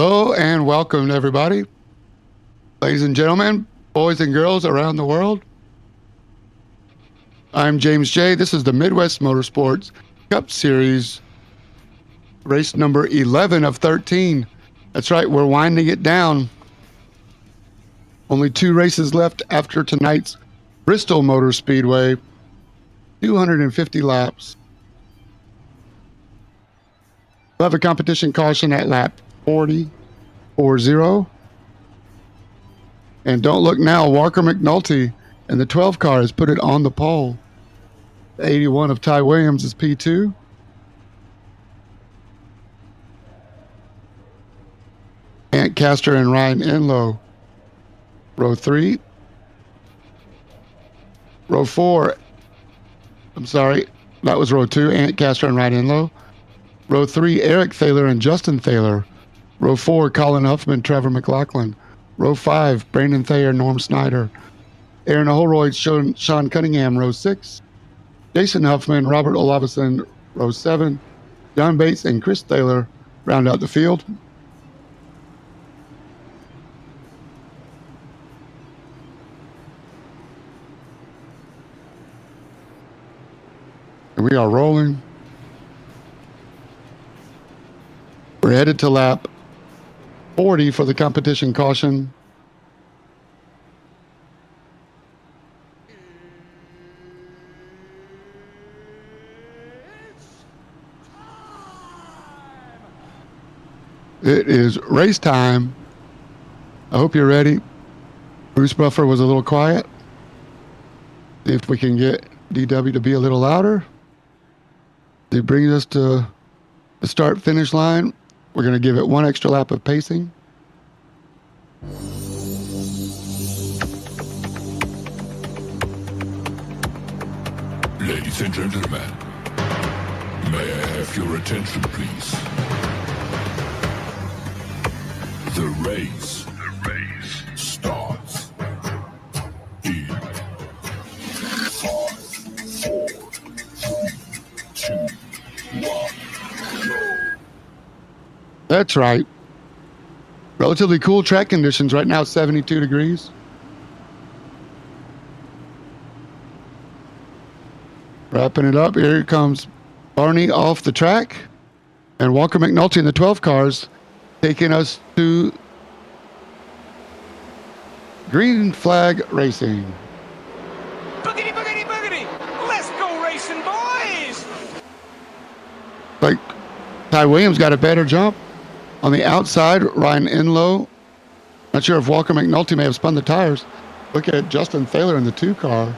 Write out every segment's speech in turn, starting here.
Hello and welcome everybody. Ladies and gentlemen, boys and girls around the world. I'm James J. This is the Midwest Motorsports Cup Series, race number 11 of 13. That's right, we're winding it down. Only 2 races left after tonight's Bristol Motor Speedway, 250 laps. We'll have a competition caution at lap 40. And don't look now, Walker McNulty and the 12 car has put it on the pole. The 81 of Ty Williams is P2. Ant Castor and Ryan Enlow, row 3. Row 4, I'm sorry, that was row 2, Ant Castor and Ryan Enlow. Row 3, Eric Thaler and Justin Thaler. Row 4, Colin Huffman, Trevor McLaughlin. Row 5, Brandon Thayer, Norm Snyder. Aaron Holroyd, Sean Cunningham, row 6. Jason Huffman, Robert Olavison, row 7. John Bates and Chris Thaler round out the field. And we are rolling. We're headed to lap 40 for the competition caution. It is race time. I hope you're ready. Bruce Buffer was a little quiet. See if we can get DW to be a little louder. It brings us to the start-finish line. We're going to give it 1 extra lap of pacing. Ladies and gentlemen, may I have your attention, please? The race starts in 5, 4, 3, 2, 1, go. That's right. Relatively cool track conditions right now, 72 degrees. Wrapping it up, here comes Barney off the track. And Walker McNulty in the 12 cars taking us to green flag racing. Boogity, boogity, boogity! Let's go racing, boys! Like Ty Williams got a better jump. On the outside, Ryan Enlow. Not sure if Walker McNulty may have spun the tires. Look at Justin Thaler in the 2 car.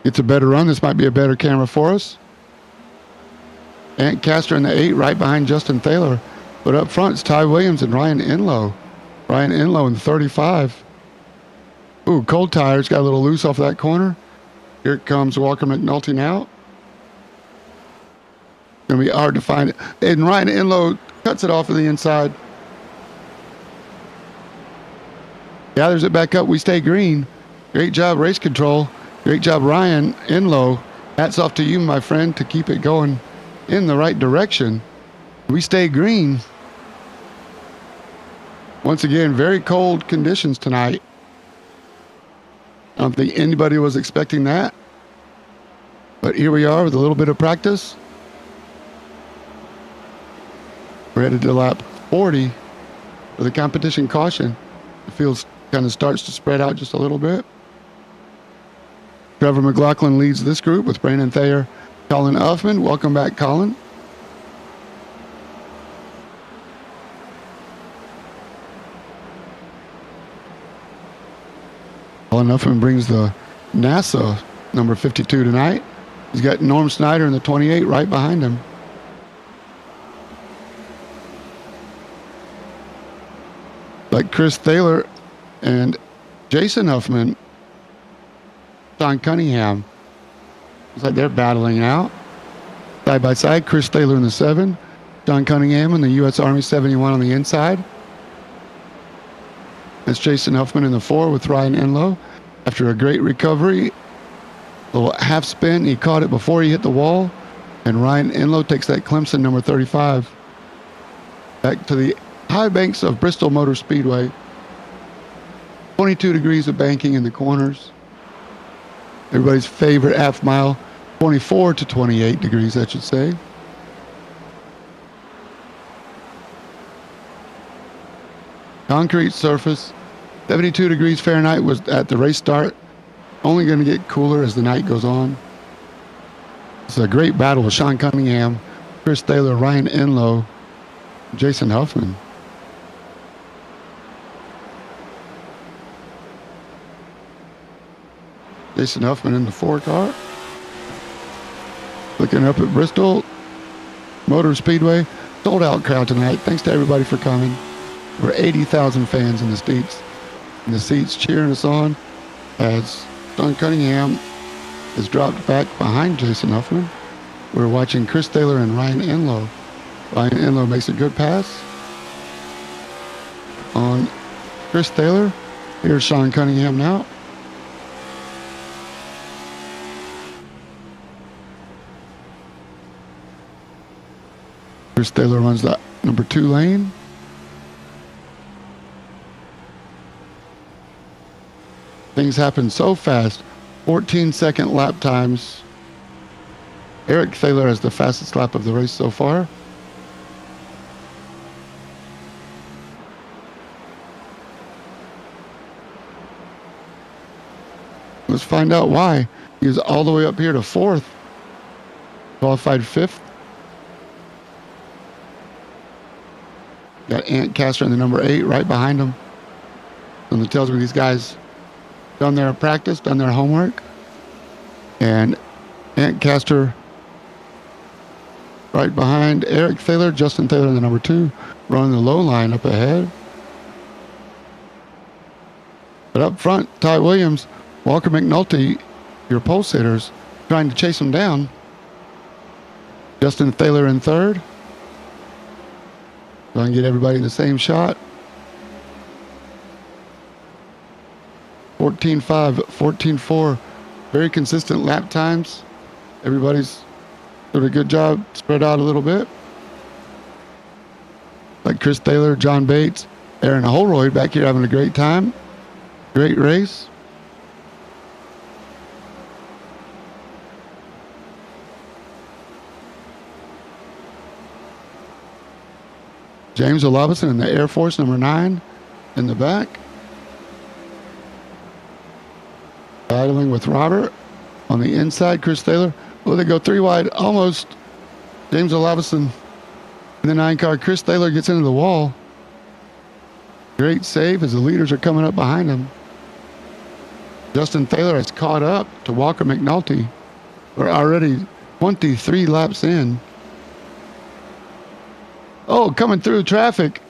It's a better run. This might be a better camera for us. Ant Castor in the 8 right behind Justin Thaler. But up front, it's Ty Williams and Ryan Enlow. Ryan Enlow in the 35. Ooh, cold tires. Got a little loose off that corner. Here comes Walker McNulty now. Going to be hard to find it. And Ryan Enlow cuts it off of the inside. Gathers it back up. We stay green. Great job, race control. Great job, Ryan Enlow. Hats off to you, my friend, to keep it going in the right direction. We stay green. Once again, very cold conditions tonight. I don't think anybody was expecting that. But here we are with a little bit of practice. We're headed to lap 40 for the competition caution. The field kind of starts to spread out just a little bit. Trevor McLaughlin leads this group with Brandon Thayer, Colin Huffman. Welcome back, Colin. Colin Huffman brings the NASA number 52 tonight. He's got Norm Snyder in the 28 right behind him. Like Chris Thaler and Jason Huffman, Sean Cunningham. Looks like they're battling out. Side by side, Chris Thaler in the 7, Sean Cunningham in the U.S. Army 71 on the inside. That's Jason Huffman in the 4 with Ryan Enlow. After a great recovery, little half spin, he caught it before he hit the wall. And Ryan Enlow takes that Clemson number 35 back to the high banks of Bristol Motor Speedway. 22 degrees of banking in the corners. Everybody's favorite half mile, 24 to 28 degrees, I should say. Concrete surface, 72 degrees Fahrenheit was at the race start. Only going to get cooler as the night goes on. It's a great battle with Sean Cunningham, Chris Thaler, Ryan Enlow, Jason Huffman. Jason Huffman in the 4 car. Looking up at Bristol Motor Speedway. Sold out crowd tonight. Thanks to everybody for coming. Over 80,000 fans in the seats cheering us on as Sean Cunningham is dropped back behind Jason Huffman. We're watching Chris Thaler and Ryan Enlow. Ryan Enlow makes a good pass on Chris Thaler. Here's Sean Cunningham now. Chris Thaler runs that number 2 lane. Things happen so fast. 14-second lap times. Eric Thaler has the fastest lap of the race so far. Let's find out why. He was all the way up here to 4th. Qualified 5th. Got Ant Castor in the number 8 right behind him. And it tells me these guys done their practice, done their homework. And Ant Castor right behind Eric Thaler, Justin Thaler in the number 2, running the low line up ahead. But up front, Ty Williams, Walker McNulty, your pole sitters, trying to chase him down. Justin Thaler in 3rd. Trying to get everybody in the same shot. 14.5, 14.4. Very consistent lap times. Everybody's did a good job, spread out a little bit. Like Chris Thaler, John Bates, Aaron Holroyd back here having a great time. Great race. James Olabison in the Air Force number 9 in the back. Battling with Robert on the inside. Chris Thaler. Oh, they go 3 wide almost. James Olabison in the 9 car. Chris Thaler gets into the wall. Great save as the leaders are coming up behind him. Justin Thaler has caught up to Walker McNulty. We're already 23 laps in. Oh, coming through traffic.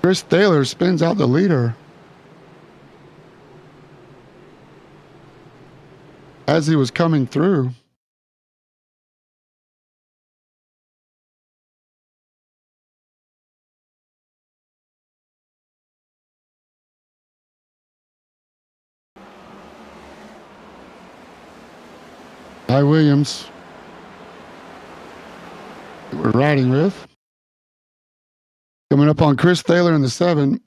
Chris Thaler spins out the leader. As he was coming through. Ty Williams, we're riding with. Coming up on Chris Thaler in the 7.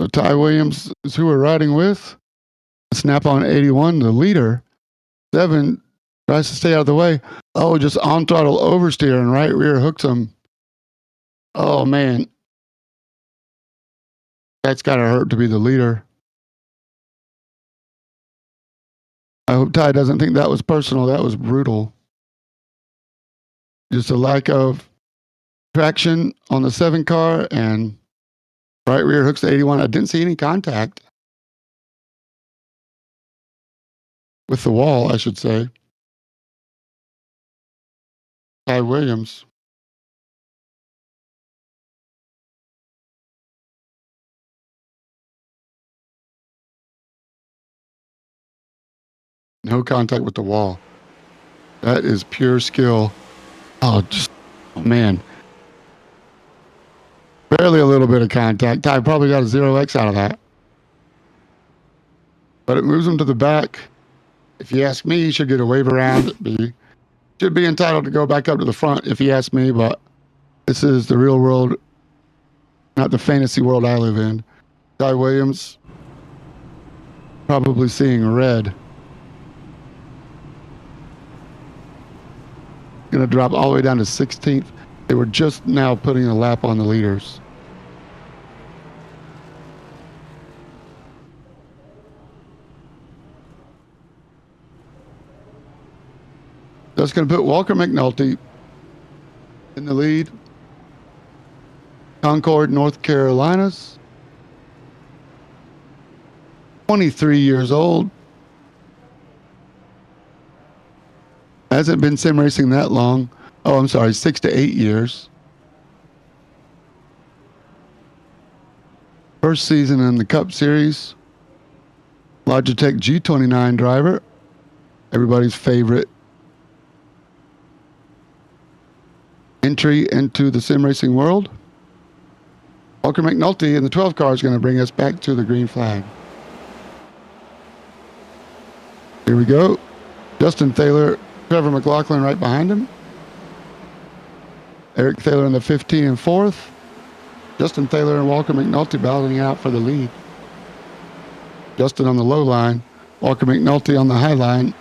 So Ty Williams is who we're riding with. Snap on 81, the leader. 7 tries to stay out of the way. Oh, just on throttle oversteer and right rear hooks him. Oh, man. That's got to hurt to be the leader. I hope Ty doesn't think that was personal. That was brutal. Just a lack of traction on the 7 car and right rear hooks to 81. I didn't see any contact with the wall, I should say. Ty Williams. No contact with the wall. That is pure skill. Oh, man. Barely a little bit of contact. Ty probably got a 0x out of that. But it moves him to the back. If you ask me, he should get a wave around. Should be entitled to go back up to the front if you ask me, but this is the real world, not the fantasy world I live in. Ty Williams probably seeing red. Going to drop all the way down to 16th. They were just now putting a lap on the leaders. That's going to put Walker McNulty in the lead. Concord, North Carolina's 23 years old. Hasn't been sim racing that long. Oh, I'm sorry, 6 to 8 years. First season in the Cup Series. Logitech G29 driver. Everybody's favorite entry into the sim racing world. Walker McNulty in the 12 car is going to bring us back to the green flag. Here we go. Justin Thaler, Trevor McLaughlin right behind him. Eric Thaler in the 15 and 4th. Justin Thaler and Walker McNulty battling out for the lead. Justin on the low line. Walker McNulty on the high line.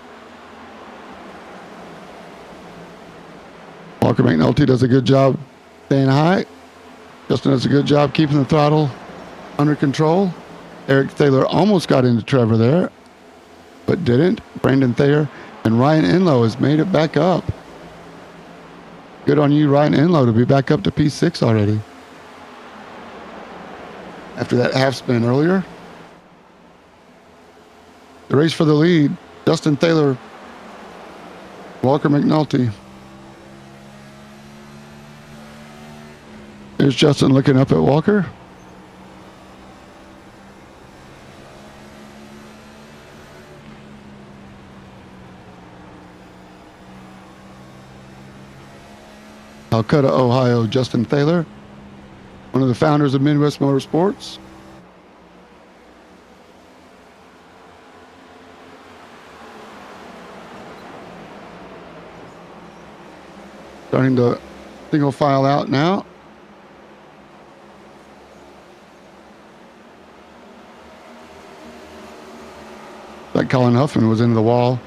Walker McNulty does a good job staying high. Justin does a good job keeping the throttle under control. Eric Thaler almost got into Trevor there, but didn't. Brandon Thayer and Ryan Enlow has made it back up. Good on you, Ryan Enlow, to be back up to P6 already. After that half spin earlier. The race for the lead, Justin Thaler, Walker McNulty. There's Justin looking up at Walker. Calcutta, Ohio, Justin Thaler, one of the founders of Midwest Motorsports. Starting to single file out now. Like Colin Huffman was into the wall.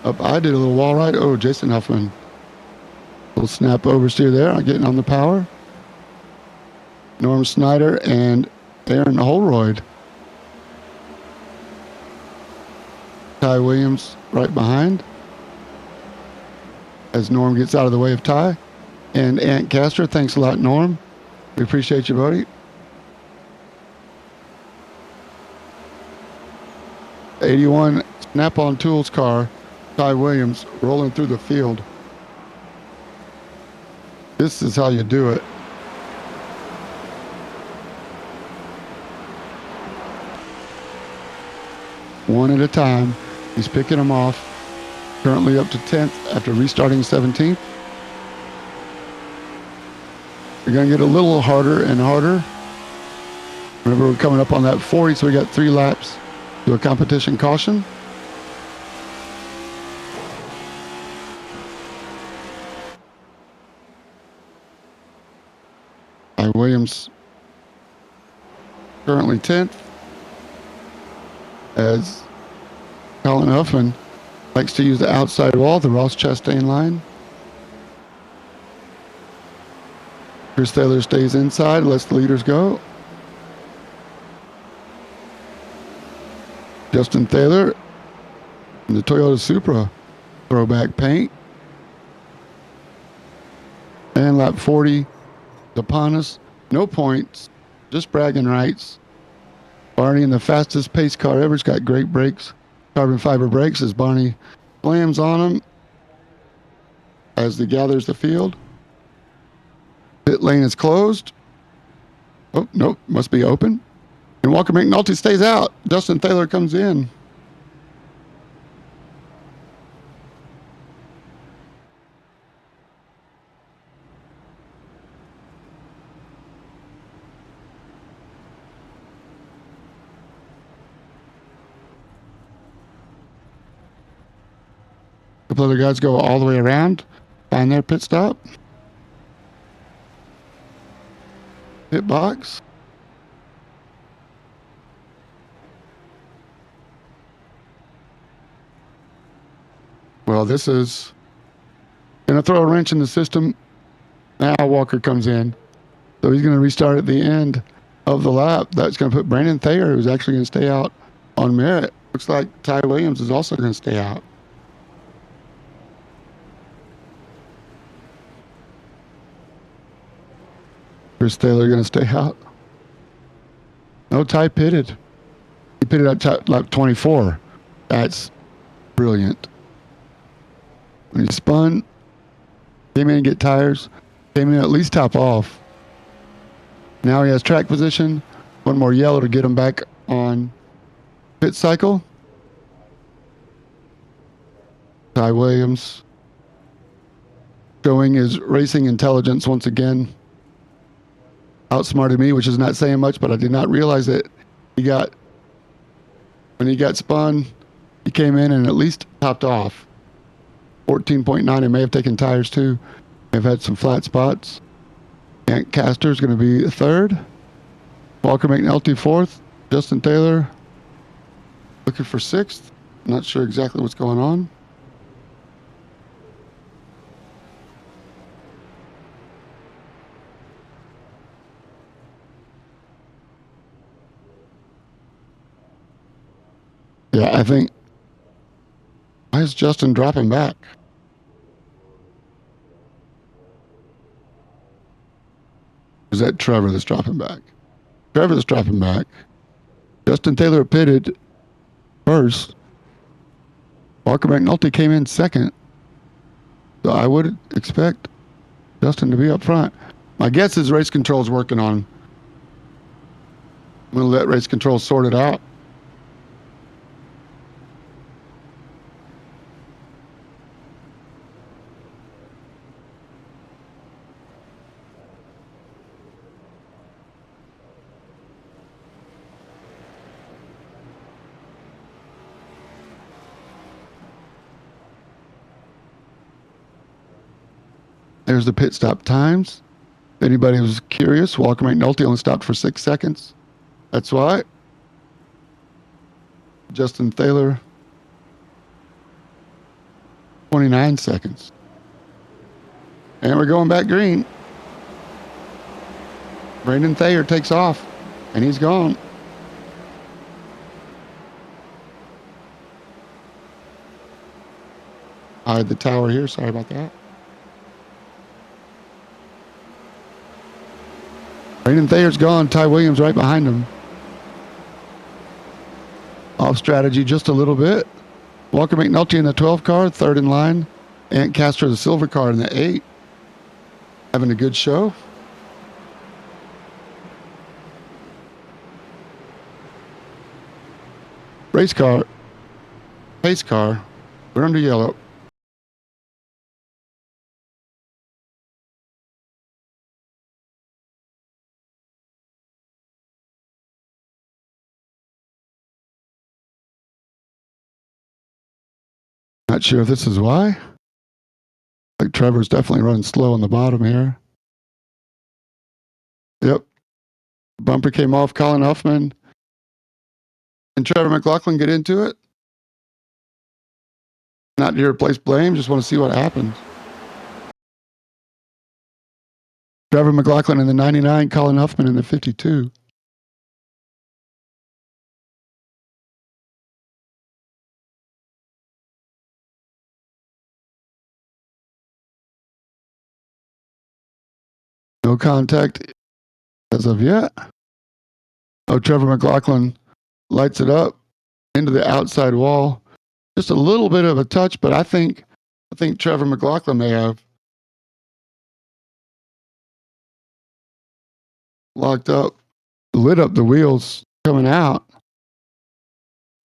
Up, I did a little wall ride. Oh, Jason Huffman. Little snap oversteer there, getting on the power. Norm Snyder and Aaron Holroyd. Ty Williams right behind. As Norm gets out of the way of Ty. And Ant Castor, thanks a lot, Norm. We appreciate you, buddy. 81 Snap-on Tools car, Ty Williams rolling through the field. This is how you do it. One at a time. He's picking them off. Currently up to 10th after restarting 17th. We're going to get a little harder and harder. Remember, we're coming up on that 40, so we got 3 laps to a competition caution. Williams currently 10th, as Colin Huffman likes to use the outside wall, the Ross Chastain line. Chris Thaler stays inside, lets the leaders go. Justin Thaler in the Toyota Supra throwback paint. And lap 40 is upon us. No points, just bragging rights. Barney in the fastest pace car ever. It's got great brakes, carbon fiber brakes, as Barney slams on them as he gathers the field. Pit lane is closed. Oh, nope, must be open. And Walker McNulty stays out. Justin Thaler comes in. couple other guys go all the way around, find their pit stop. Pit box. Well, this is going to throw a wrench in the system. Now Walker comes in. So he's going to restart at the end of the lap. That's going to put Brandon Thayer, who's actually going to stay out on merit. Looks like Ty Williams is also going to stay out. Chris Taylor going to stay out. No, Ty pitted. He pitted at lap 24. That's brilliant. When he spun, came in and get tires, came in at least top off. Now he has track position. One more yellow to get him back on pit cycle. Ty Williams showing his racing intelligence once again. Outsmarted me, which is not saying much, but I did not realize that when he got spun, he came in and at least topped off. 14.9, he may have taken tires too. May have had some flat spots. Ant Castor's going to be third. Walker McNulty fourth. Justin Taylor looking for sixth. Not sure exactly what's going on. Yeah, I think. Why is Justin dropping back? Is that Trevor that's dropping back? Trevor's dropping back. Justin Taylor pitted first. Walker McNulty came in second. So I would expect Justin to be up front. My guess is race control's working on. I'm going to let race control sort it out. There's the pit stop times. If anybody was curious, Walker McNulty only stopped for 6 seconds. That's why. Justin Taylor, 29 seconds. And we're going back green. Brandon Thayer takes off, and he's gone. I had the tower here. Sorry about that. Brandon Thayer's gone. Ty Williams right behind him. Off strategy just a little bit. Walker McNulty in the 12 car, third in line. Ant Castro, the silver car in the 8. Having a good show. Race car. Pace car. We're under yellow. Not sure if this is why. Like Trevor's definitely running slow on the bottom here. Yep. Bumper came off. Colin Huffman and Trevor McLaughlin get into it. Not here to place blame. Just want to see what happens. Trevor McLaughlin in the 99. Colin Huffman in the 52. No contact as of yet. Oh, Trevor McLaughlin lights it up into the outside wall. Just a little bit of a touch, but I think Trevor McLaughlin may have locked up, lit up the wheels coming out.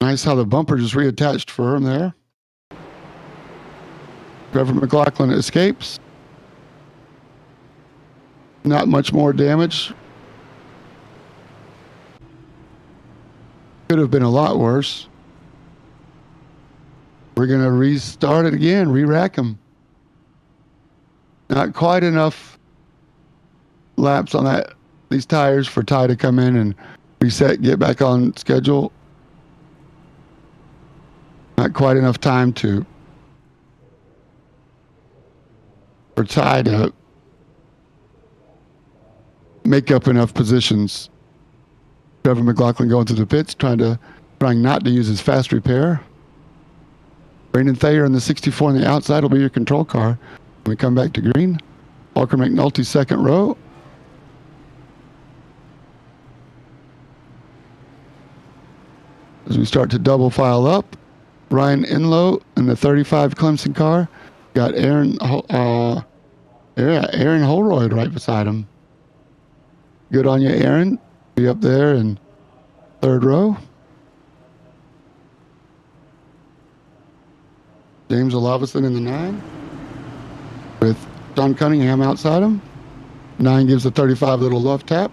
Nice how the bumper just reattached for him there. Trevor McLaughlin escapes. Not much more damage. Could have been a lot worse. We're going to restart it again, re-rack them. Not quite enough laps on these tires for Ty to come in and reset, get back on schedule. Not quite enough time for Ty to make up enough positions. Trevor McLaughlin going to the pits, trying not to use his fast repair. Brandon Thayer in the 64 on the outside will be your control car. When we come back to green, Walker McNulty second row. As we start to double file up, Ryan Enlow in the 35 Clemson car. Got Aaron Holroyd right beside him. Good on you, Aaron. Be up there in third row. James Olavison in the 9 with John Cunningham outside him. 9 gives the 35 a little love tap.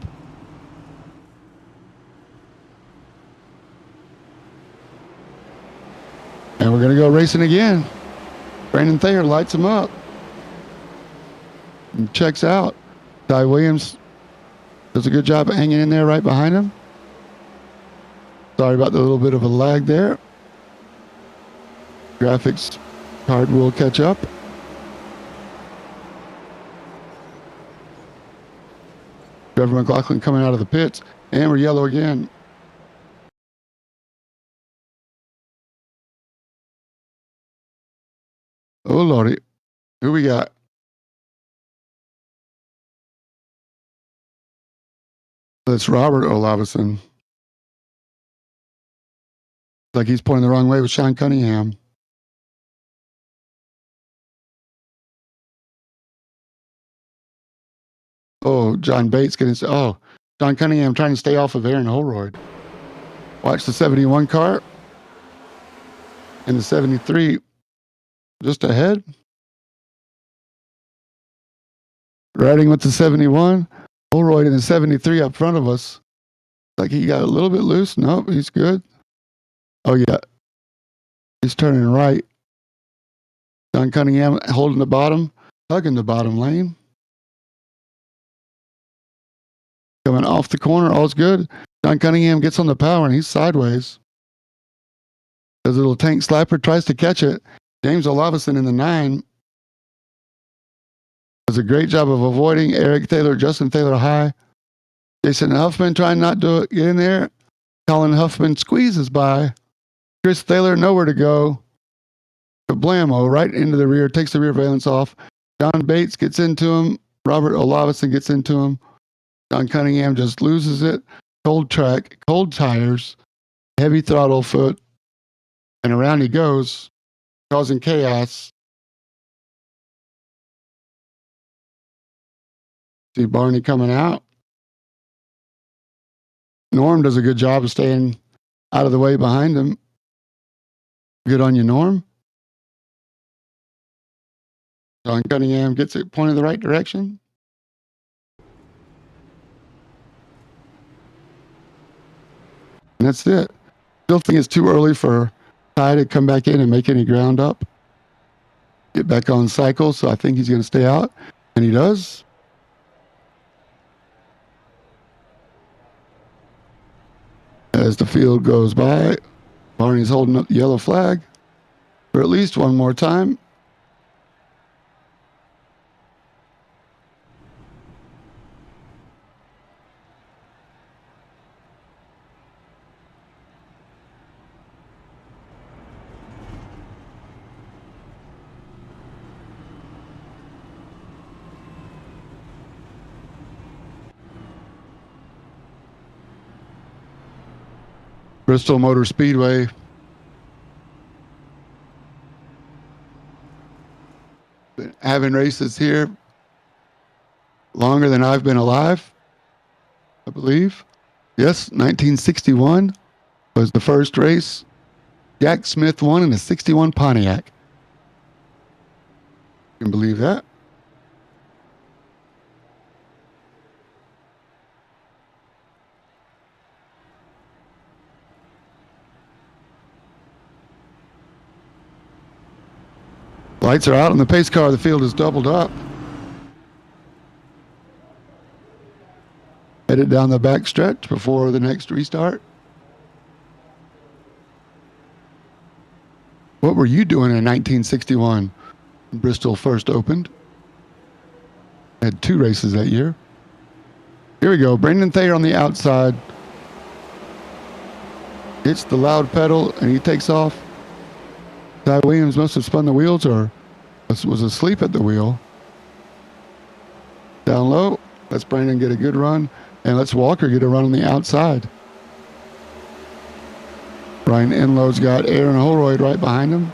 And we're going to go racing again. Brandon Thayer lights him up and checks out. Ty Williams does a good job of hanging in there right behind him. Sorry about the little bit of a lag there. Graphics card will catch up. Trevor McLaughlin coming out of the pits, and we're yellow again. Oh, Lordy. Who we got? That's Robert Olavison. Like he's pointing the wrong way with Sean Cunningham. Oh, John Bates getting. Oh, John Cunningham trying to stay off of Aaron Holroyd. Watch the 71 car. And the 73 just ahead. Riding with the 71. Holroyd in the 73 up front of us. Like he got a little bit loose. Nope, he's good. Oh, yeah. He's turning right. John Cunningham holding the bottom, hugging the bottom lane. Coming off the corner, all's good. John Cunningham gets on the power and he's sideways. Does a little tank slapper, tries to catch it. James Olavison in the 9 does a great job of avoiding Eric Thaler, Justin Thaler high. Jason Huffman trying not to get in there. Colin Huffman squeezes by. Chris Thaler nowhere to go. Blammo right into the rear, takes the rear valence off. John Bates gets into him. Robert Olavison gets into him. John Cunningham just loses it. Cold track, cold tires, heavy throttle foot, and around he goes, causing chaos. See Barney coming out. Norm does a good job of staying out of the way behind him. Good on you, Norm. John Cunningham gets it pointed the right direction. And that's it. Still think it's too early for Ty to come back in and make any ground up. Get back on cycle, so I think he's going to stay out. And he does. As the field goes by, Barney's holding up the yellow flag for at least one more time. Bristol Motor Speedway. Been having races here longer than I've been alive, I believe. Yes, 1961 was the first race. Jack Smith won in a 61 Pontiac. You can believe that? Lights are out on the pace car. The field is doubled up. Headed down the back stretch before the next restart. What were you doing in 1961 when Bristol first opened? Had 2 races that year. Here we go. Brendan Thayer on the outside. Hits the loud pedal and he takes off. Ty Williams must have spun the wheels or was asleep at the wheel. Down low. Let's Brandon get a good run. And let's Walker get a run on the outside. Ryan Enlow's got Aaron Holroyd right behind him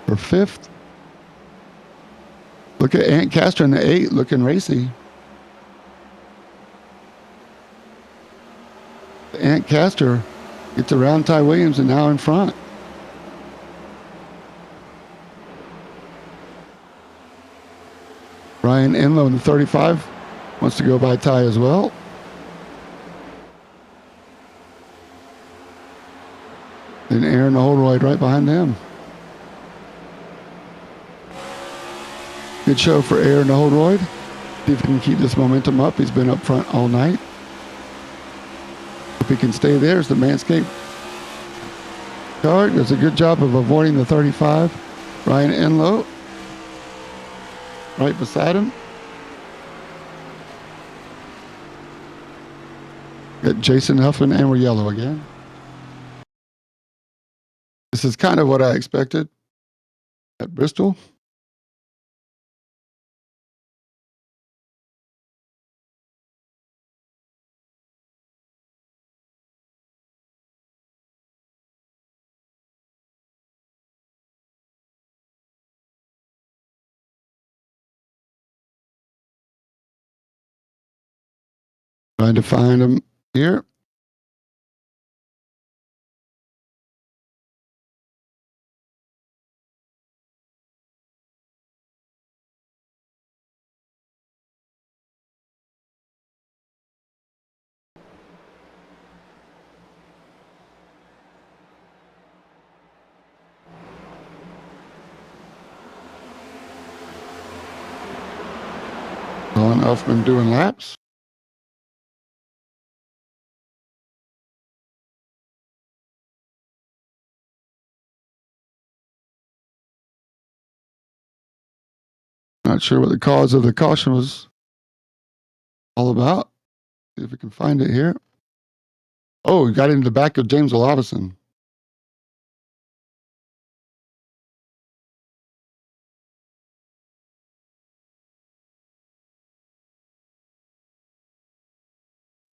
for 5th. Look at Ant Castor in the 8 looking racy. Ant Castor gets around Ty Williams and now in front. Ryan Enlow in the 35 wants to go by Ty as well. And Aaron Holroyd right behind them. Good show for Aaron Holroyd. See if he can keep this momentum up. He's been up front all night. If he can stay there as the Manscaped car does a good job of avoiding the 35. Ryan Enlow right beside him. Got Jason Huffman and we're yellow again. This is kind of what I expected at Bristol. Trying to find him here. Colin Huffman doing laps. Not sure what the cause of the caution was all about. See if we can find it here. Oh, he got into the back of James Olavison.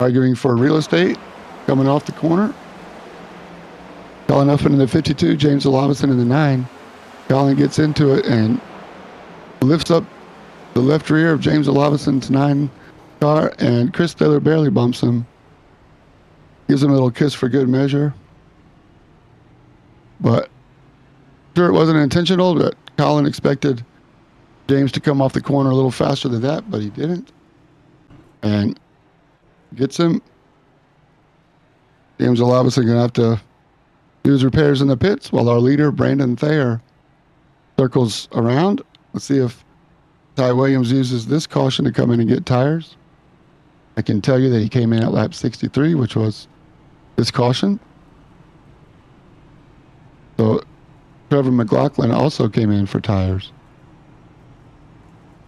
Arguing for real estate, coming off the corner. Colin Huffman in the 52, James Olavison in the 9. Colin gets into it and lifts up the left rear of James Olavison's 9 car, and Chris Taylor barely bumps him. Gives him a little kiss for good measure. But sure, it wasn't intentional, but Colin expected James to come off the corner a little faster than that, but he didn't. And gets him. James Olavison going to have to do his repairs in the pits while our leader, Brandon Thayer, circles around. Let's see if Ty Williams uses this caution to come in and get tires. I can tell you that he came in at lap 63, which was this caution. So Trevor McLaughlin also came in for tires.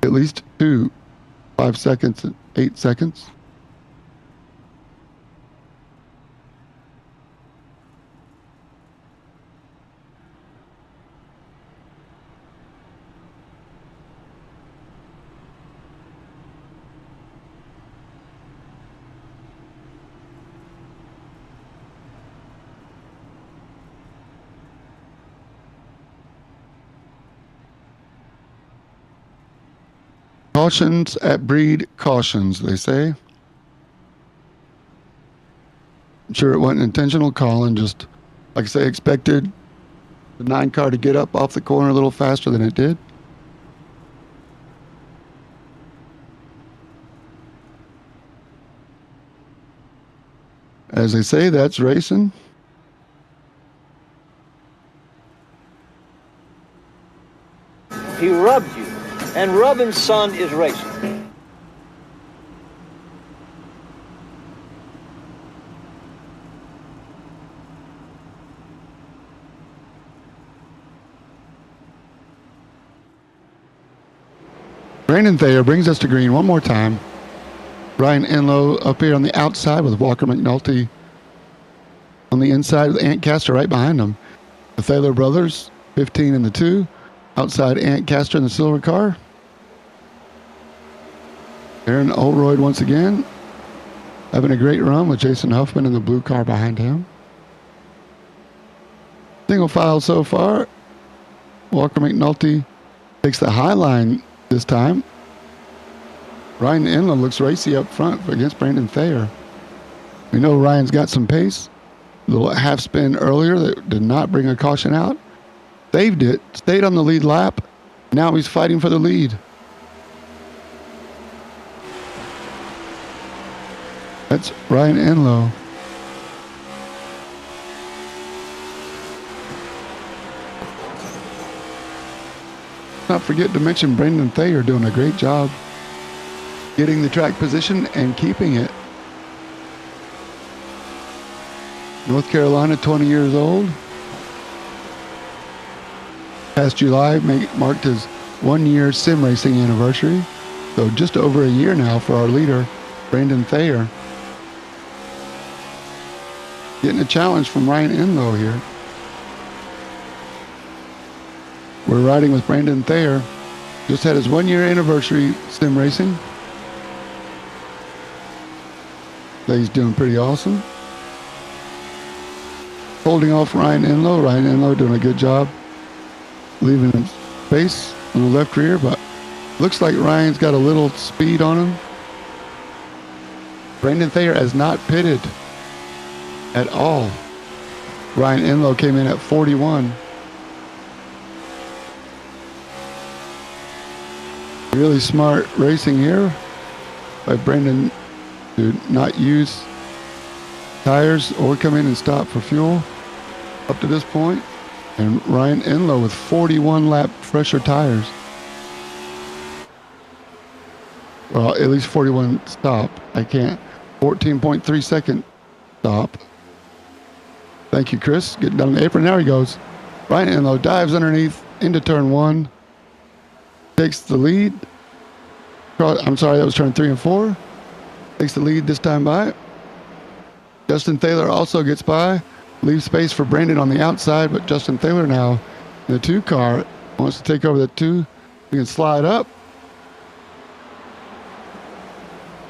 At least 2, 5 seconds and 8 seconds. Cautions at breed cautions, they say. I'm sure it wasn't intentional. Colin just, like I say, expected the 9 car to get up off the corner a little faster than it did. As they say, that's racing. He rubbed you. And rubbing, son, is racing. Brandon Thayer brings us to green one more time. Ryan Enlow up here on the outside with Walker McNulty on the inside with Ant Castor right behind him. The Thaler brothers, 15 in the 2. Outside Ant Castor in the silver car. Aaron Oldroyd once again having a great run with Jason Huffman in the blue car behind him. Single file so far. Walker McNulty takes the high line this time. Ryan Enlow looks racy up front against Brandon Thayer. We know Ryan's got some pace. A little half spin earlier that did not bring a caution out. Saved it, stayed on the lead lap. Now he's fighting for the lead. That's Ryan Enlow. Not forget to mention Brandon Thayer doing a great job getting the track position and keeping it. North Carolina, 20 years old. Past July marked his 1-year sim racing anniversary. So just over a year now for our leader, Brandon Thayer. Getting a challenge from Ryan Enlow here. We're riding with Brandon Thayer. Just had his 1-year anniversary sim racing. So he's doing pretty awesome. Holding off Ryan Enlow. Ryan Enlow doing a good job. Leaving him space on the left rear, but looks like Ryan's got a little speed on him. Brandon Thayer has not pitted at all. Ryan Enlow came in at 41. Really smart racing here by Brandon to not use tires or come in and stop for fuel up to this point. And Ryan Enlow with 41 lap fresher tires. Well, at least 41 stop. I can't. 14.3 second stop. Thank you, Chris. Getting down the apron. There he goes. Ryan Enlow dives underneath into turn 1. Takes the lead. I'm sorry, that was turn 3 and 4. Takes the lead this time by. Justin Thaler also gets by. Leaves space for Brandon on the outside, but Justin Thaler now in the 2 car wants to take over the 2. He can slide up.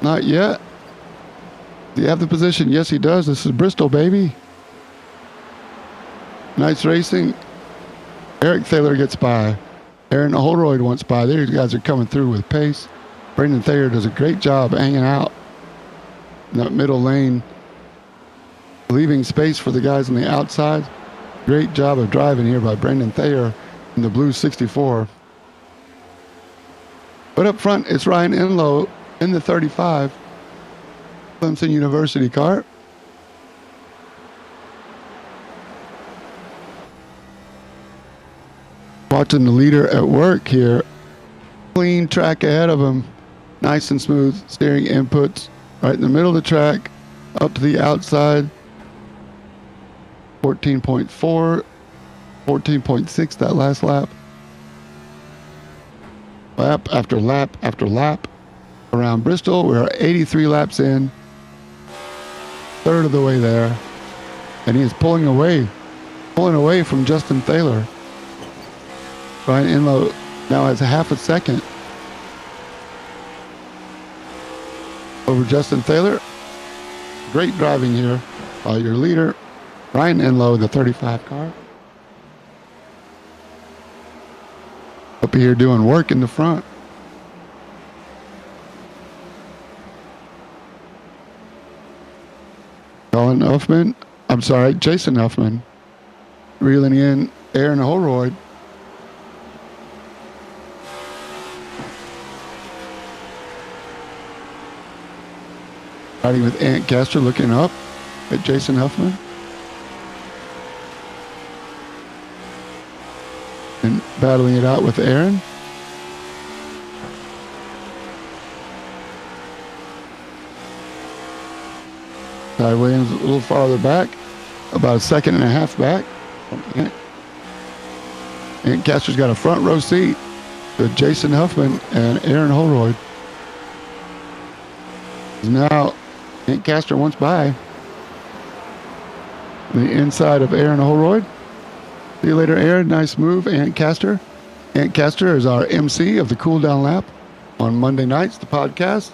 Not yet. Do you have the position? Yes, he does. This is Bristol, baby. Nice racing. Eric Thaler gets by. Aaron Holroyd wants by. These guys are coming through with pace. Brandon Thayer does a great job hanging out in that middle lane, leaving space for the guys on the outside. Great job of driving here by Brandon Thayer in the blue 64. But up front, it's Ryan Enlow in the 35. Clemson University car. Watching the leader at work here. Clean track ahead of him. Nice and smooth steering inputs. Right in the middle of the track. Up to the outside. 14.4. 14.6 that last lap. Lap after lap after lap. Around Bristol, we're 83 laps in. Third of the way there. And he is pulling away from Justin Thaler. Ryan Enlow now has a half a second over Justin Thaler. Great driving here by your leader, Ryan Enlow, the 35 car. Up here doing work in the front. Jason Huffman reeling in Aaron Holroyd. Riding with Ant Castor, looking up at Jason Huffman. And battling it out with Aaron. Ty Williams a little farther back, about a second and a half back. Ant Caster's got a front row seat with Jason Huffman and Aaron Holroyd. Now, Ant Caster once by the inside of Aaron Holroyd. See you later, Aaron. Nice move, Ant Caster. Ant Caster is our MC of the Cool Down Lap on Monday nights, the podcast.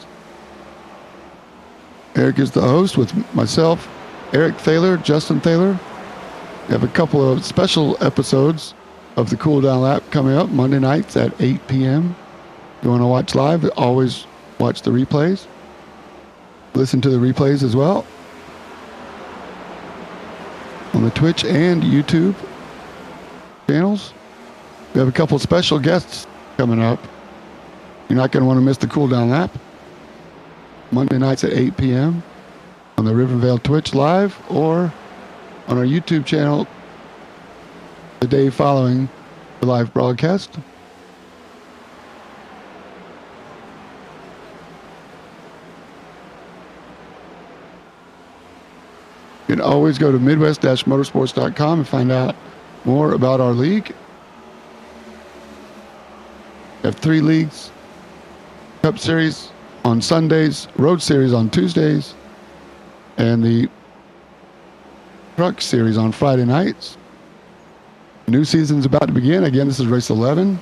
Eric is the host with myself, Eric Thaler, Justin Thaler. We have a couple of special episodes of the Cool Down Lap coming up Monday nights at 8 p.m. If you want to watch live, always watch the replays. Listen to the replays as well on the Twitch and YouTube channels. We have a couple of special guests coming up. You're not going to want to miss the Cool Down Lap. Monday nights at 8 p.m. on the Rivervale Twitch Live or on our YouTube channel the day following the live broadcast. You can always go to midwest-motorsports.com and find out more about our league. We have 3 leagues: Cup Series on Sundays, Road Series on Tuesdays, and the Truck Series on Friday nights. New season's about to begin. Again, this is race 11.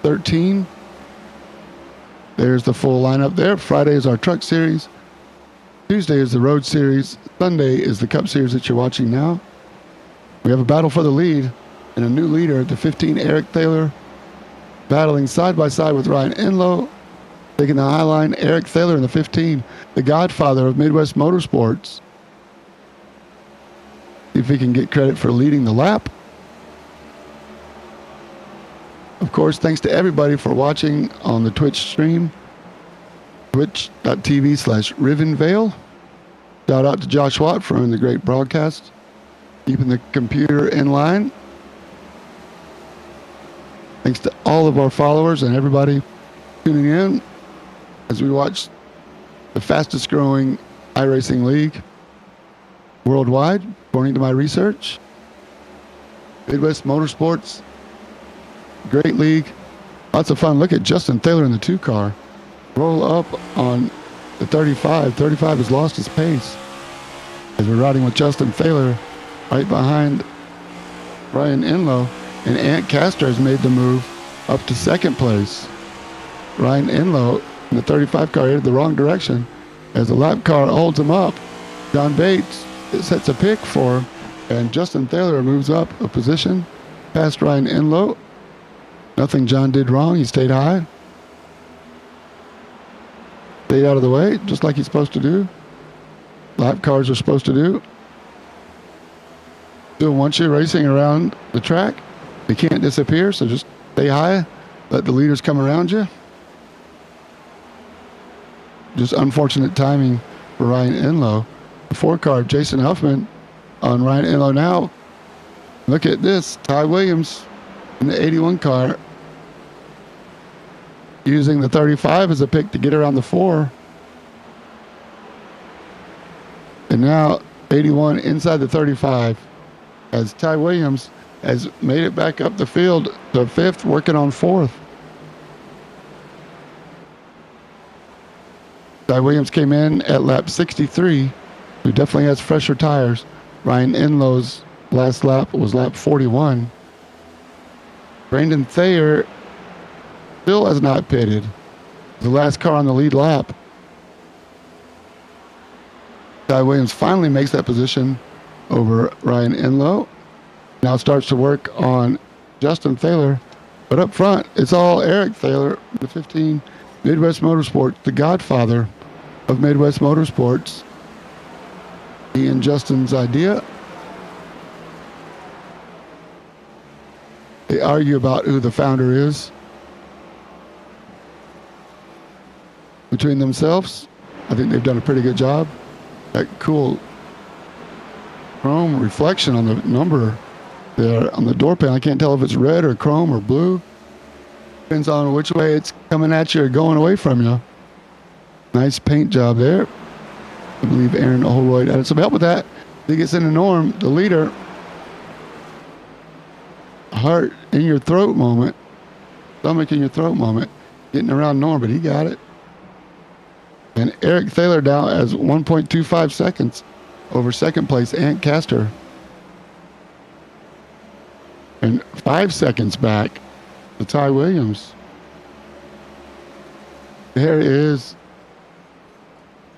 13. There's the full lineup there. Friday is our Truck Series. Tuesday is the Road Series. Sunday is the Cup Series that you're watching now. We have a battle for the lead and a new leader, the 15, Eric Thaler, battling side by side with Ryan Enlow. Taking the high line, Eric Thaler in the 15, the godfather of Midwest Motorsports. See if he can get credit for leading the lap. Of course, thanks to everybody for watching on the Twitch stream, twitch.tv/Rivenvale. Shout out to Josh Watt for running the great broadcast, keeping the computer in line. Thanks to all of our followers and everybody tuning in as we watch the fastest growing iRacing league worldwide, according to my research. Midwest Motorsports, great league, lots of fun. Look at Justin Thaler in the 2 car. Roll up on the 35. 35 has lost his pace as we're riding with Justin Thaler right behind Ryan Enlow, and Ant Caster has made the move up to second place. Ryan Enlow in the 35 car headed the wrong direction as the lap car holds him up. John Bates sets a pick for him, and Justin Thaler moves up a position past Ryan Enlow. Nothing John did wrong. He stayed high. Stayed out of the way, just like he's supposed to do. Lap cars are supposed to do. Once you're racing around the track, you can't disappear, so just stay high. Let the leaders come around you. Just unfortunate timing for Ryan Enlow. The 4 car, Jason Huffman on Ryan Enlow now. Look at this. Ty Williams in the 81 car using the 35 as a pick to get around the 4. And now 81 inside the 35 as Ty Williams has made it back up the field to 5th, working on 4th. Ty Williams came in at lap 63, who definitely has fresher tires. Ryan Enlow's last lap was lap 41. Brandon Thayer still has not pitted. The last car on the lead lap. Ty Williams finally makes that position over Ryan Enlow. Now starts to work on Justin Thaler. But up front, it's all Eric Thaler, the 15, Midwest Motorsports, the godfather of Midwest Motorsports. He and Justin's idea. They argue about who the founder is between themselves. I think they've done a pretty good job. That cool chrome reflection on the number there on the door panel. I can't tell if it's red or chrome or blue. Depends on which way it's coming at you or going away from you. Nice paint job there. I believe Aaron Holroyd had some help with that. He gets into Norm, the leader. Heart in your throat moment. Stomach in your throat moment. Getting around Norm, but he got it. And Eric Thaler down as 1.25 seconds over second place, Ant Castor. And 5 seconds back to Ty Williams. There is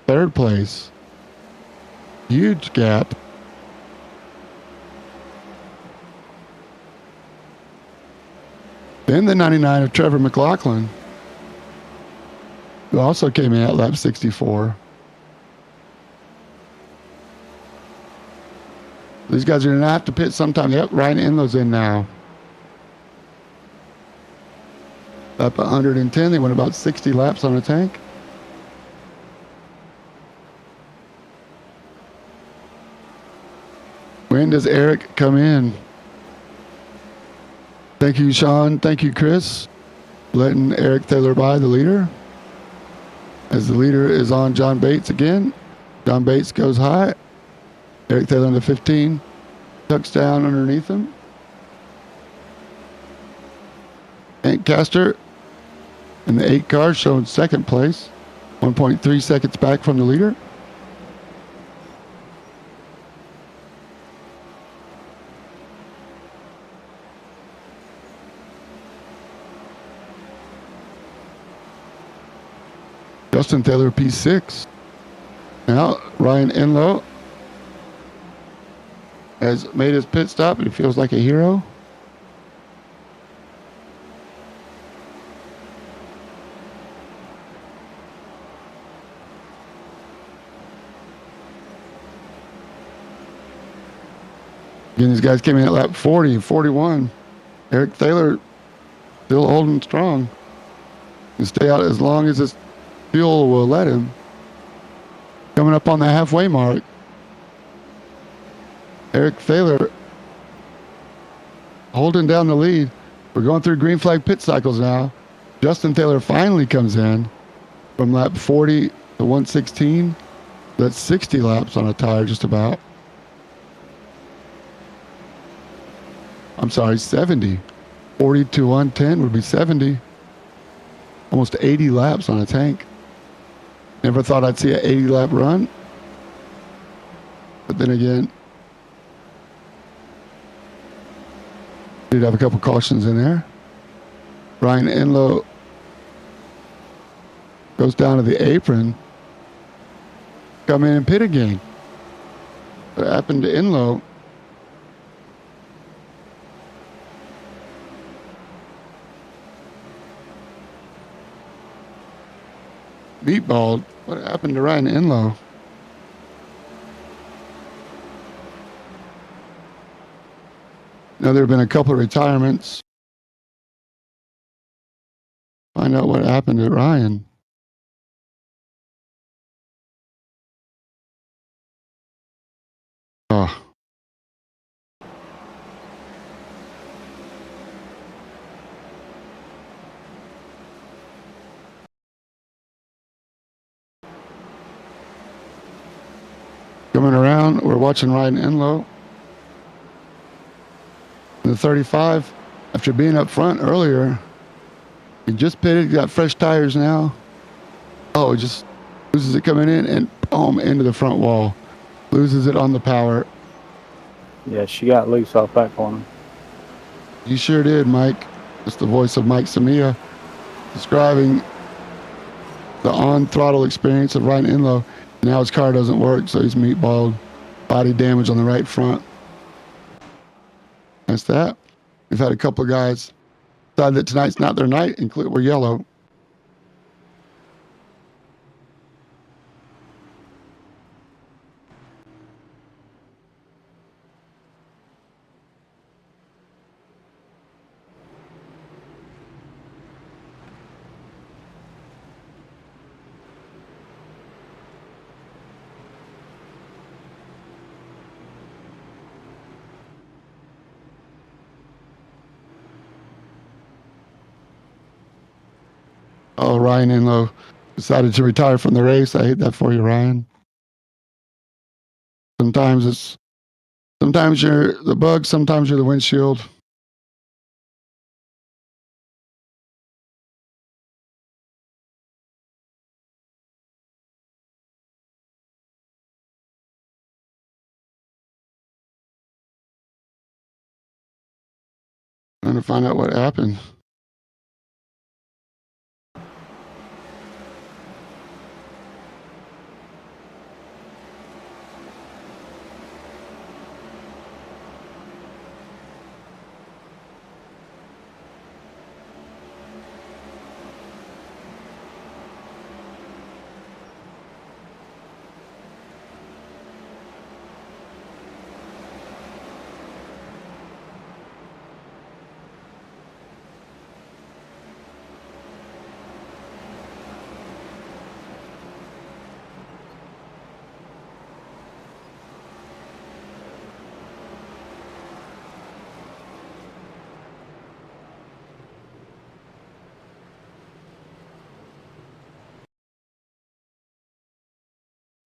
third place. Huge gap. Then the 99 of Trevor McLaughlin, who also came in at lap 64. These guys are going to have to pit sometime. Yep, Ryan Enlow's in now. Lap 110. They went about 60 laps on a tank. When does Eric come in? Thank you, Sean. Thank you, Chris. Letting Eric Thaler by the leader. As the leader is on John Bates again. John Bates goes high. Eric Thaler in the 15. Tucks down underneath him. Ant Castor in the 8 car showing second place. 1.3 seconds back from the leader. Justin Thaler, P6. Now, Ryan Enlow has made his pit stop, and he feels like a hero. Again, these guys came in at lap 40 and 41. Eric Thaler still holding strong. Can stay out as long as his fuel will let him. Coming up on the halfway mark. Eric Thaler holding down the lead. We're going through green flag pit cycles now. Justin Thaler finally comes in from lap 40 to 116. That's 60 laps on a tire just about. I'm sorry, 70. 40 to 110 would be 70. Almost 80 laps on a tank. Never thought I'd see an 80 lap run. But then again, did have a couple cautions in there. Ryan Enlow goes down to the apron. Come in and pit again. What happened to Enlow? Meatball. What happened to Ryan Enlow? Now, there have been a couple of retirements. Find out what happened to Ryan. Oh. Coming around, we're watching Ryan Enlow. The 35, after being up front earlier, he just pitted, got fresh tires now. Oh, he just loses it coming in and boom, into the front wall. Loses it on the power. Yeah, she got loose off that corner. You sure did, Mike. It's the voice of Mike Samia describing the on-throttle experience of Ryan Enlow. Now his car doesn't work, so he's meatballed. Body damage on the right front. That's that. We've had a couple of guys decide that tonight's not their night and we're yellow. Oh, Ryan Enlow decided to retire from the race. I hate that for you, Ryan. Sometimes you're the bug, sometimes you're the windshield. Trying to find out what happened.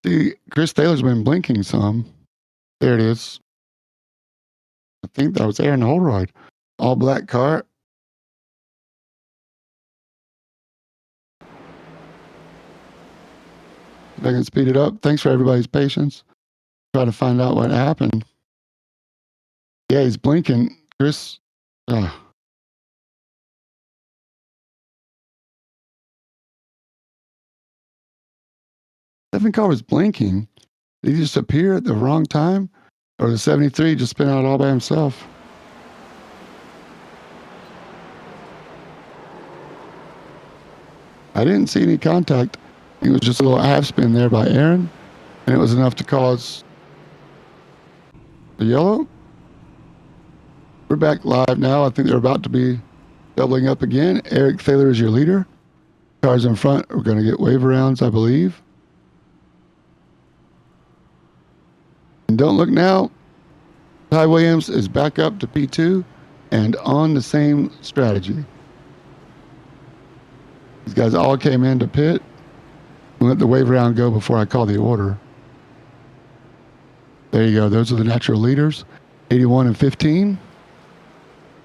See, Chris Taylor's been blinking some. There it is. I think that was Aaron Holroyd. All black car. If I can speed it up. Thanks for everybody's patience. Try to find out what happened. Yeah, he's blinking. Chris. Seven car was blinking. Did he just appear at the wrong time? Or the 73 just spin out all by himself? I didn't see any contact. It was just a little half spin there by Aaron, and it was enough to cause the yellow. We're back live now. I think they're about to be doubling up again. Eric Thaler is your leader. Cars in front are going to get wave arounds, I believe. And don't look now. Ty Williams is back up to P2 and on the same strategy. These guys all came into pit. We'll let the wave round go before I call the order. There you go. Those are the natural leaders. 81 and 15.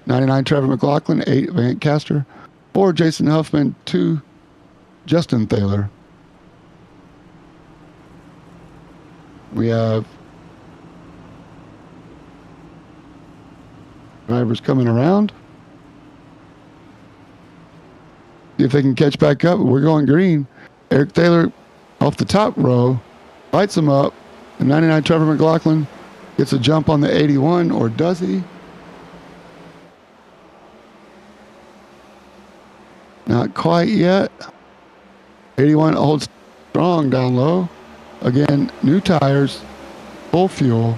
99 Trevor McLaughlin. 8 Van Caster. 4 Jason Huffman. 2 Justin Thaler. We have drivers coming around. See if they can catch back up. We're going green. Eric Thaler off the top row lights him up. And 99 Trevor McLaughlin gets a jump on the 81, or does he? Not quite yet. 81 holds strong down low. Again, new tires, full fuel.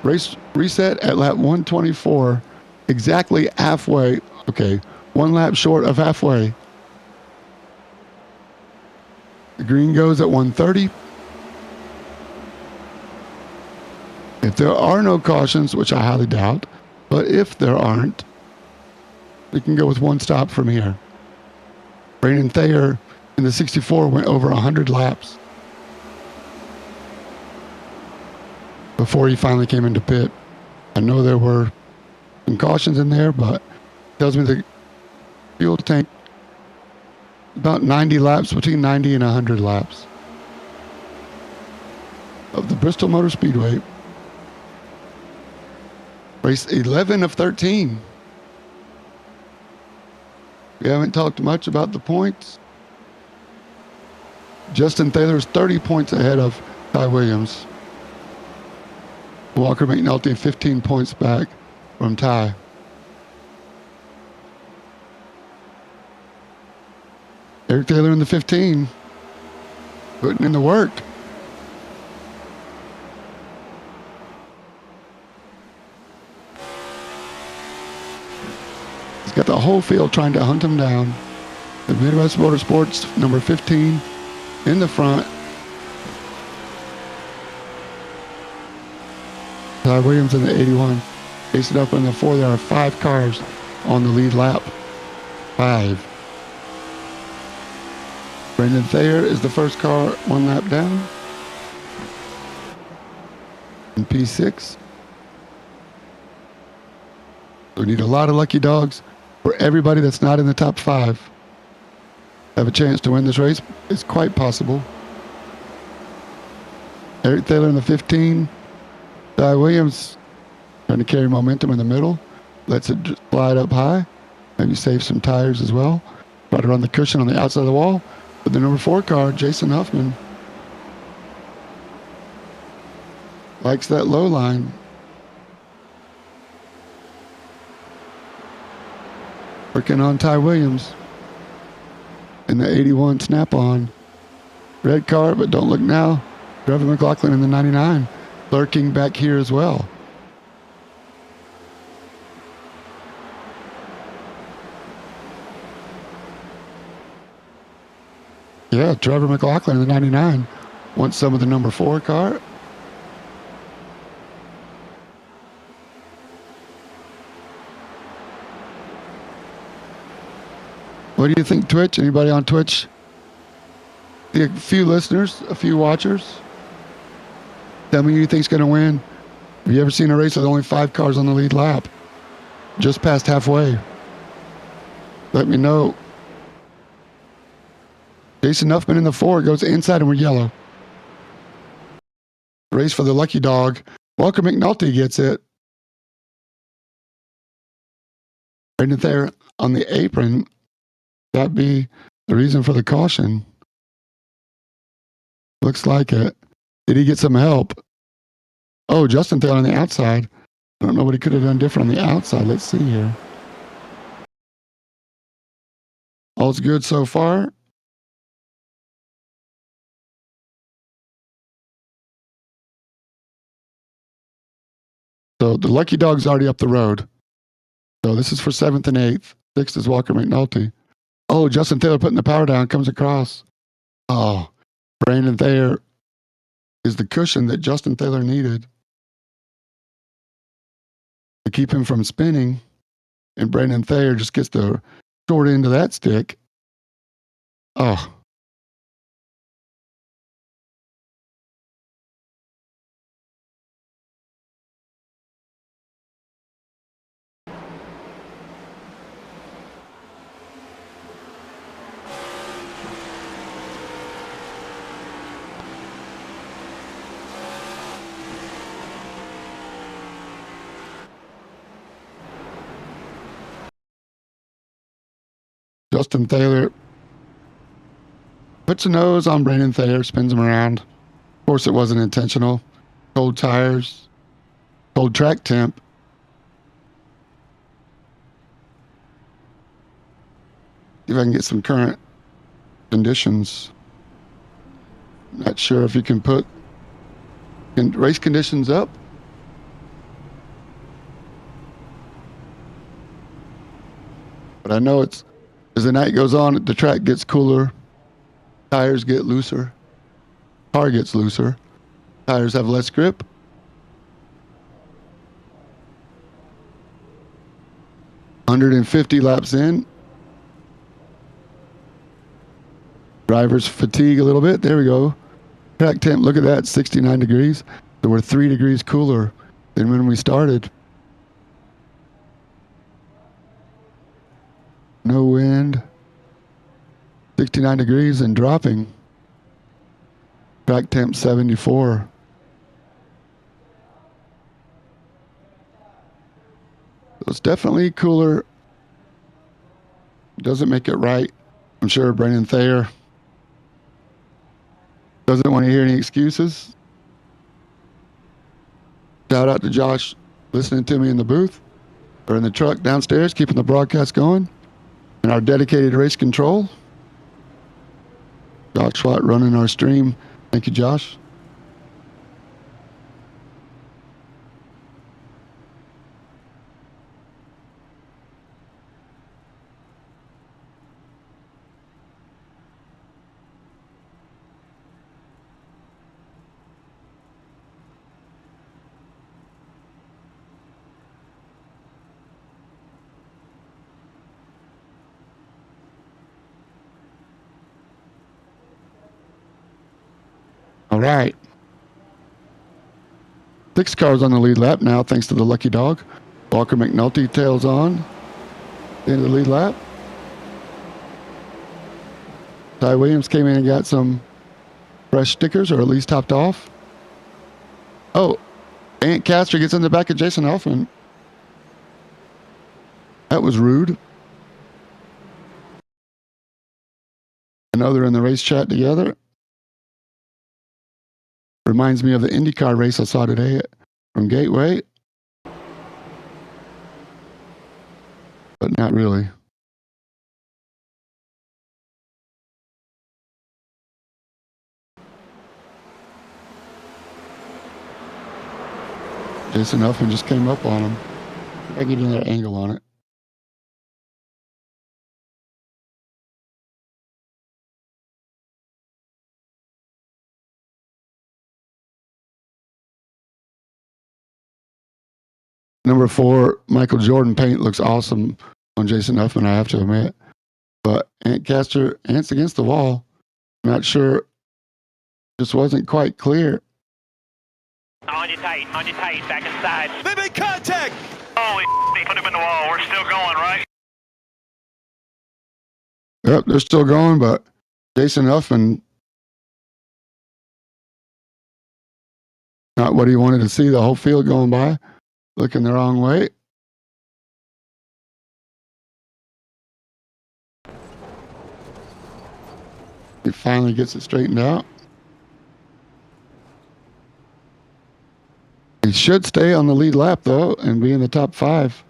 Race reset at lap 124, exactly halfway. Okay, 1 lap short of halfway. The green goes at 130. If there are no cautions, which I highly doubt, but if there aren't, we can go with 1 stop from here. Brandon Thayer in the 64 went over 100 laps before he finally came into pit. I know there were some cautions in there, but it tells me the fuel tank about 90 laps, between 90 and 100 laps of the Bristol Motor Speedway. Race 11 of 13. We haven't talked much about the points. Justin Thaler is 30 points ahead of Ty Williams. Walker McNulty 15 points back from Ty. Eric Thaler in the 15, putting in the work. He's got the whole field trying to hunt him down. The Midwest Motorsports, number 15, in the front. Ty Williams in the 81. Facing up in the 4, there are 5 cars on the lead lap. 5. Brandon Thayer is the first car 1 lap down. In P6. We need a lot of lucky dogs for everybody that's not in the top 5. Have a chance to win this race. It's quite possible. Eric Thaler in the 15. Ty Williams trying to carry momentum in the middle. Lets it slide up high. Maybe save some tires as well. Right around the cushion on the outside of the wall. With the number 4 car, Jason Huffman. Likes that low line. Working on Ty Williams. In the 81 Snap-on. Red car, but don't look now. Trevor McLaughlin in the 99. Lurking back here as well. Yeah, Trevor McLaughlin in the 99 wants some of the number 4 car. What do you think, Twitch? Anybody on Twitch? A few listeners, a few watchers. Tell me who you think's going to win. Have you ever seen a race with only 5 cars on the lead lap? Just past halfway. Let me know. Jason Huffman in the 4 goes inside and we're yellow. Race for the lucky dog. Walker McNulty gets it. Right there on the apron. That'd be the reason for the caution. Looks like it. Did he get some help? Oh, Justin Taylor on the outside. I don't know what he could have done different on the outside. Let's see here. All's good so far. So the lucky dog's already up the road. So this is for 7th and 8th. 6th is Walker McNulty. Oh, Justin Taylor putting the power down, comes across. Oh, Brandon Thayer is the cushion that Justin Taylor needed to keep him from spinning. And Brandon Thayer just gets the short end of that stick. Oh. Justin Taylor puts a nose on Brandon Thayer, spins him around. Of course, it wasn't intentional. Cold tires, cold track temp. See if I can get some current conditions. Not sure if you can put race conditions up. But I know it's, as the night goes on, the track gets cooler. Tires get looser. Car gets looser. Tires have less grip. $150 laps in. Drivers fatigue a little bit. There we go. Track temp, look at that, 69 degrees. So we're 3 degrees cooler than when we started. No wind. 69 degrees and dropping. Track temp 74. It's definitely cooler. Doesn't make it right. I'm sure Brandon Thayer doesn't want to hear any excuses. Shout out to Josh listening to me in the booth or in the truck downstairs, keeping the broadcast going. And our dedicated race control, Josh Watt running our stream. Thank you, Josh. All right. 6 cars on the lead lap now, thanks to the lucky dog. Walker McNulty tails on. Into the lead lap. Ty Williams came in and got some fresh stickers, or at least topped off. Oh, Ant Castor gets in the back of Jason Elfman. That was rude. I know they're in the race chat together. Reminds me of the IndyCar race I saw today from Gateway. But not really. Jason Elfman just came up on him. I can get another angle on it. Number 4, Michael Jordan paint looks awesome on Jason Elfman, I have to admit. But Ant Castor, Ant's against the wall. Not sure. Just wasn't quite clear. On your tight, back inside. They make contact. Holy they put him in the wall. We're still going, right? Yep, they're still going, but Jason Elfman, not what he wanted to see. The whole field going by, looking the wrong way. He finally gets it straightened out. He should stay on the lead lap, though, and be in the top 5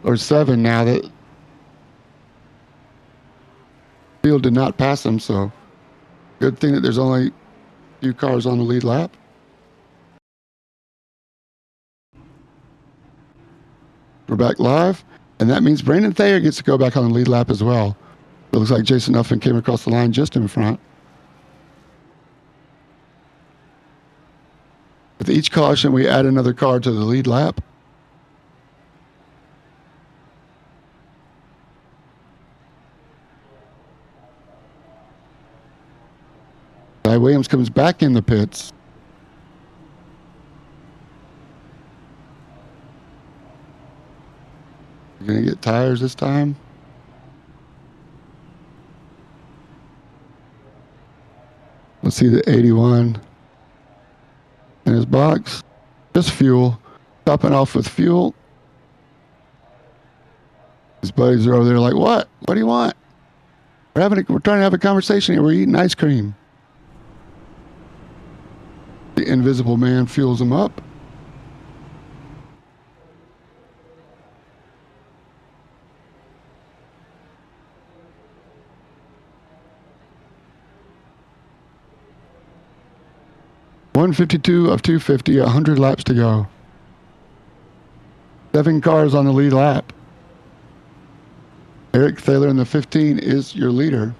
or 7 now that field did not pass him. So good thing that there's only a few cars on the lead lap. We're back live, and that means Brandon Thayer gets to go back on the lead lap as well. It looks like Jason Elfman came across the line just in front. With each caution, we add another car to the lead lap. Ty Williams comes back in the pits. You're going to get tires this time. Let's see the 81 in his box. Just fuel. Topping off with fuel. His buddies are over there like, what? What do you want? We're trying to have a conversation here. We're eating ice cream. The invisible man fuels him up. .152 of 250, 100 laps to go. 7 cars on the lead lap. Eric Thaler in the 15 is your leader.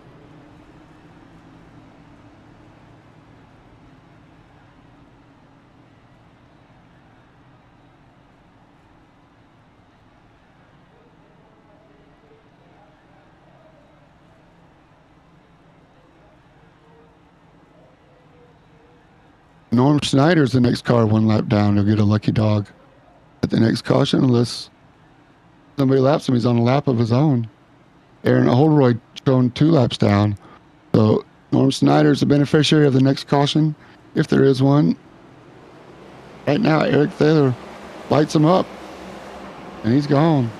Norm Schneider's the next car 1 lap down. He'll get a lucky dog at the next caution unless somebody laps him. He's on a lap of his own. Aaron Holroyd shown 2 laps down. So Norm Schneider's the beneficiary of the next caution, if there is one. Right now, Eric Thaler lights him up, and he's gone.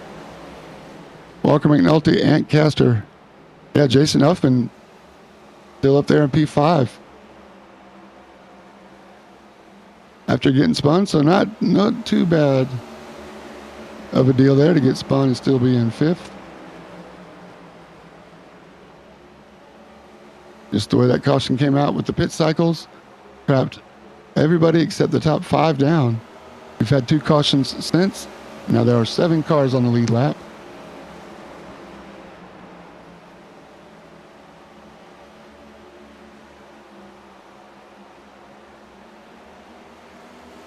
Walker McNulty, Ant Castor. Yeah, Jason Elfman still up there in P5. After getting spun, so not too bad of a deal there to get spun and still be in 5th. Just the way that caution came out with the pit cycles, trapped everybody except the top 5 down. We've had 2 cautions since. Now there are 7 cars on the lead lap.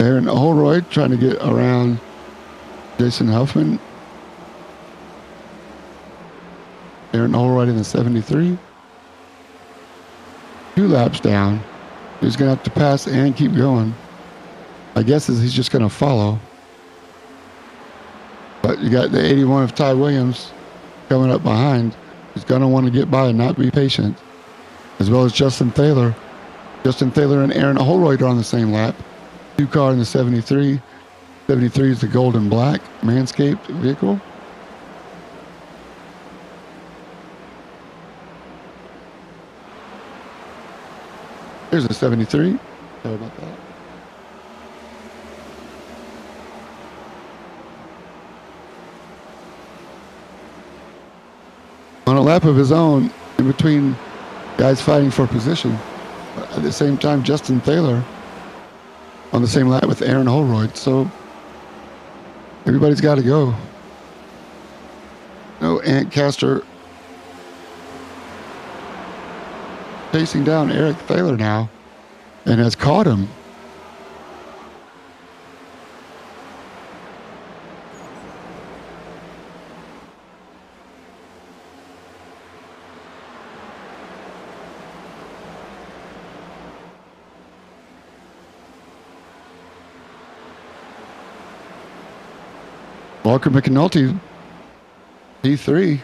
Aaron Holroyd trying to get around Jason Elfman. Aaron Holroyd in the 73. 2 laps down. He's going to have to pass and keep going. My guess is he's just going to follow. But you got the 81 of Ty Williams coming up behind. He's going to want to get by and not be patient. As well as Justin Thaler. Justin Thaler and Aaron Holroyd are on the same lap. 2 car in the 73. 73 is the gold and black Manscaped vehicle. Here's a 73. Sorry about that. On a lap of his own, in between guys fighting for position. At the same time, Justin Thaler on the same lap with Aaron Holroyd. So everybody's got to go. No, Ant Castor chasing down Eric Thaler now and has caught him. Walker McNulty, P3.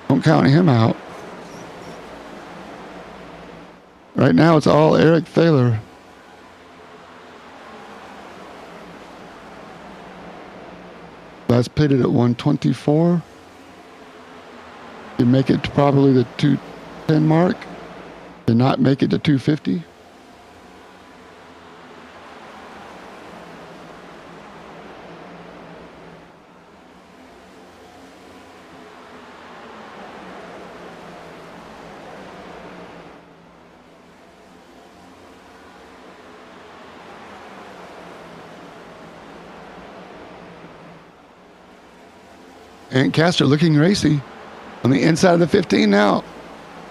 Don't count him out. Right now, it's all Eric Thaler. Last pitted at 124. You make it to probably the 210 mark. Did not make it to 250. Ant Castor looking racy on the inside of the 15 now.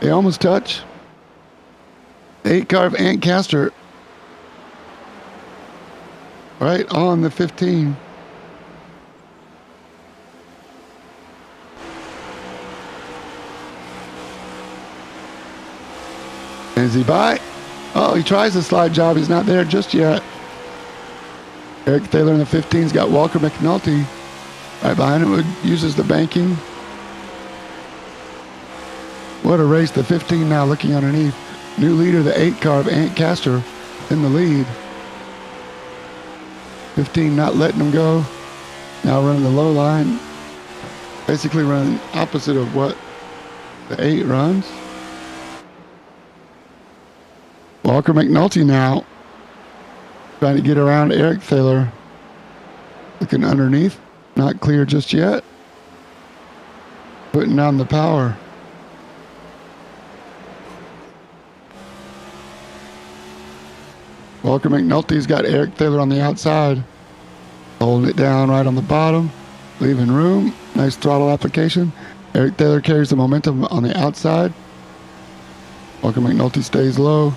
They almost touch. 8 car of Ant Castor right on the 15. Is he by? Oh, he tries the slide job. He's not there just yet. Eric Thaler in the 15's got Walker McNulty. Right behind him, uses the banking. What a race. The 15 now looking underneath. New leader, the 8 car of Ant Castor in the lead. 15 not letting him go. Now running the low line. Basically running opposite of what the 8 runs. Walker McNulty now trying to get around Eric Thaler. Looking underneath. Not clear just yet. Putting down the power. Walker McNulty's got Eric Thaler on the outside. Holding it down right on the bottom. Leaving room. Nice throttle application. Eric Thaler carries the momentum on the outside. Walker McNulty stays low.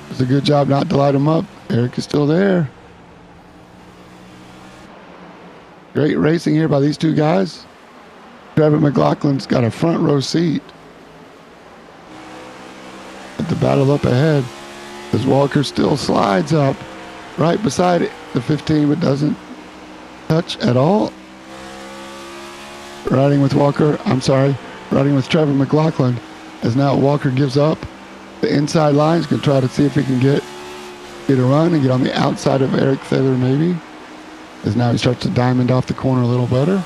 Does a good job not to light him up. Eric is still there. Great racing here by these two guys. Trevor McLaughlin's got a front row seat at the battle up ahead as Walker still slides up right beside it, the 15, but doesn't touch at all. Riding with Trevor McLaughlin as now Walker gives up the inside line. He's going to try to see if he can get a run and get on the outside of Eric Thaler maybe. As now he starts to diamond off the corner a little better.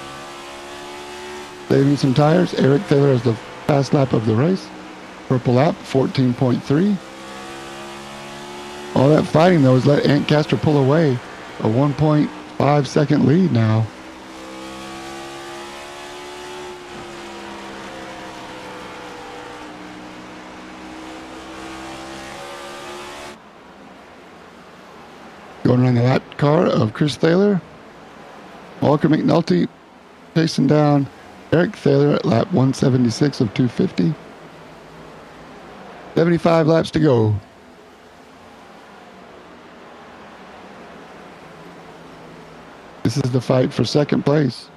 Saving some tires. Eric Thaler has the fast lap of the race. Purple lap, 14.3. All that fighting, though, has let Ant Castor pull away. A 1.5 second lead now. Going around the lap car of Chris Thaler. Walker McNulty chasing down Eric Thaler at lap 176 of 250. 75 laps to go. This is the fight for second place.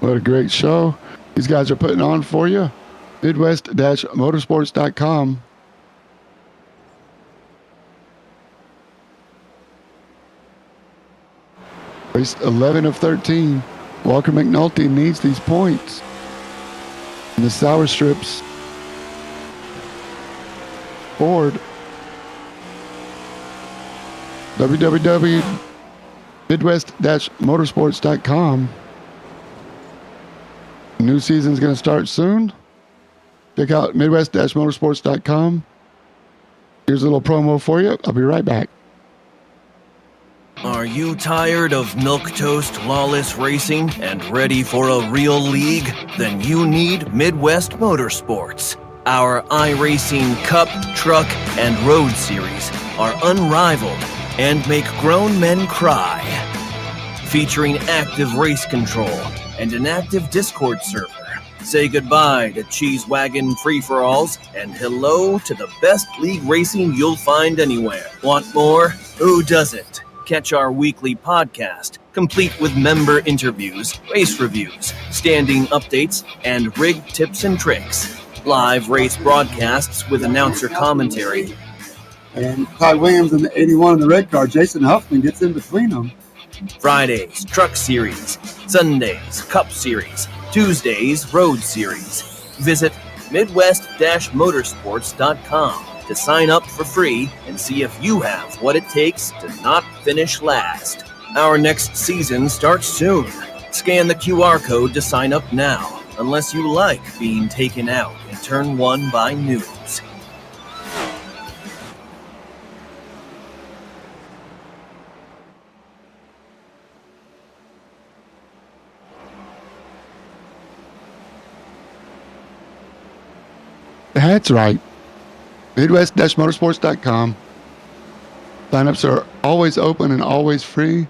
What a great show these guys are putting on for you. Midwest-motorsports.com. Race 11 of 13. Walker McNulty needs these points. And the sour strips. Ford. www.midwest-motorsports.com. New season's going to start soon. Check out midwest-motorsports.com. Here's a little promo for you. I'll be right back. Are you tired of milquetoast lawless racing and ready for a real league? Then you need Midwest Motorsports. Our iRacing Cup, Truck, and Road series are unrivaled and make grown men cry. Featuring active race control and an active Discord server. Say goodbye to cheese wagon free-for-alls and hello to the best league racing you'll find anywhere. Want more? Who doesn't? Catch our weekly podcast, complete with member interviews, race reviews, standing updates, and rig tips and tricks. Live race broadcasts with announcer commentary. And Ty Williams in the 81 in the red car. Jason Huffman gets in between them. Fridays, Truck Series. Sundays, Cup Series. Tuesdays, Road Series. Visit Midwest-motorsports.com to sign up for free and see if you have what it takes to not finish last. Our next season starts soon. Scan the QR code to sign up now, unless you like being taken out in Turn 1 by news. That's right. Midwest-motorsports.com. Signups are always open and always free.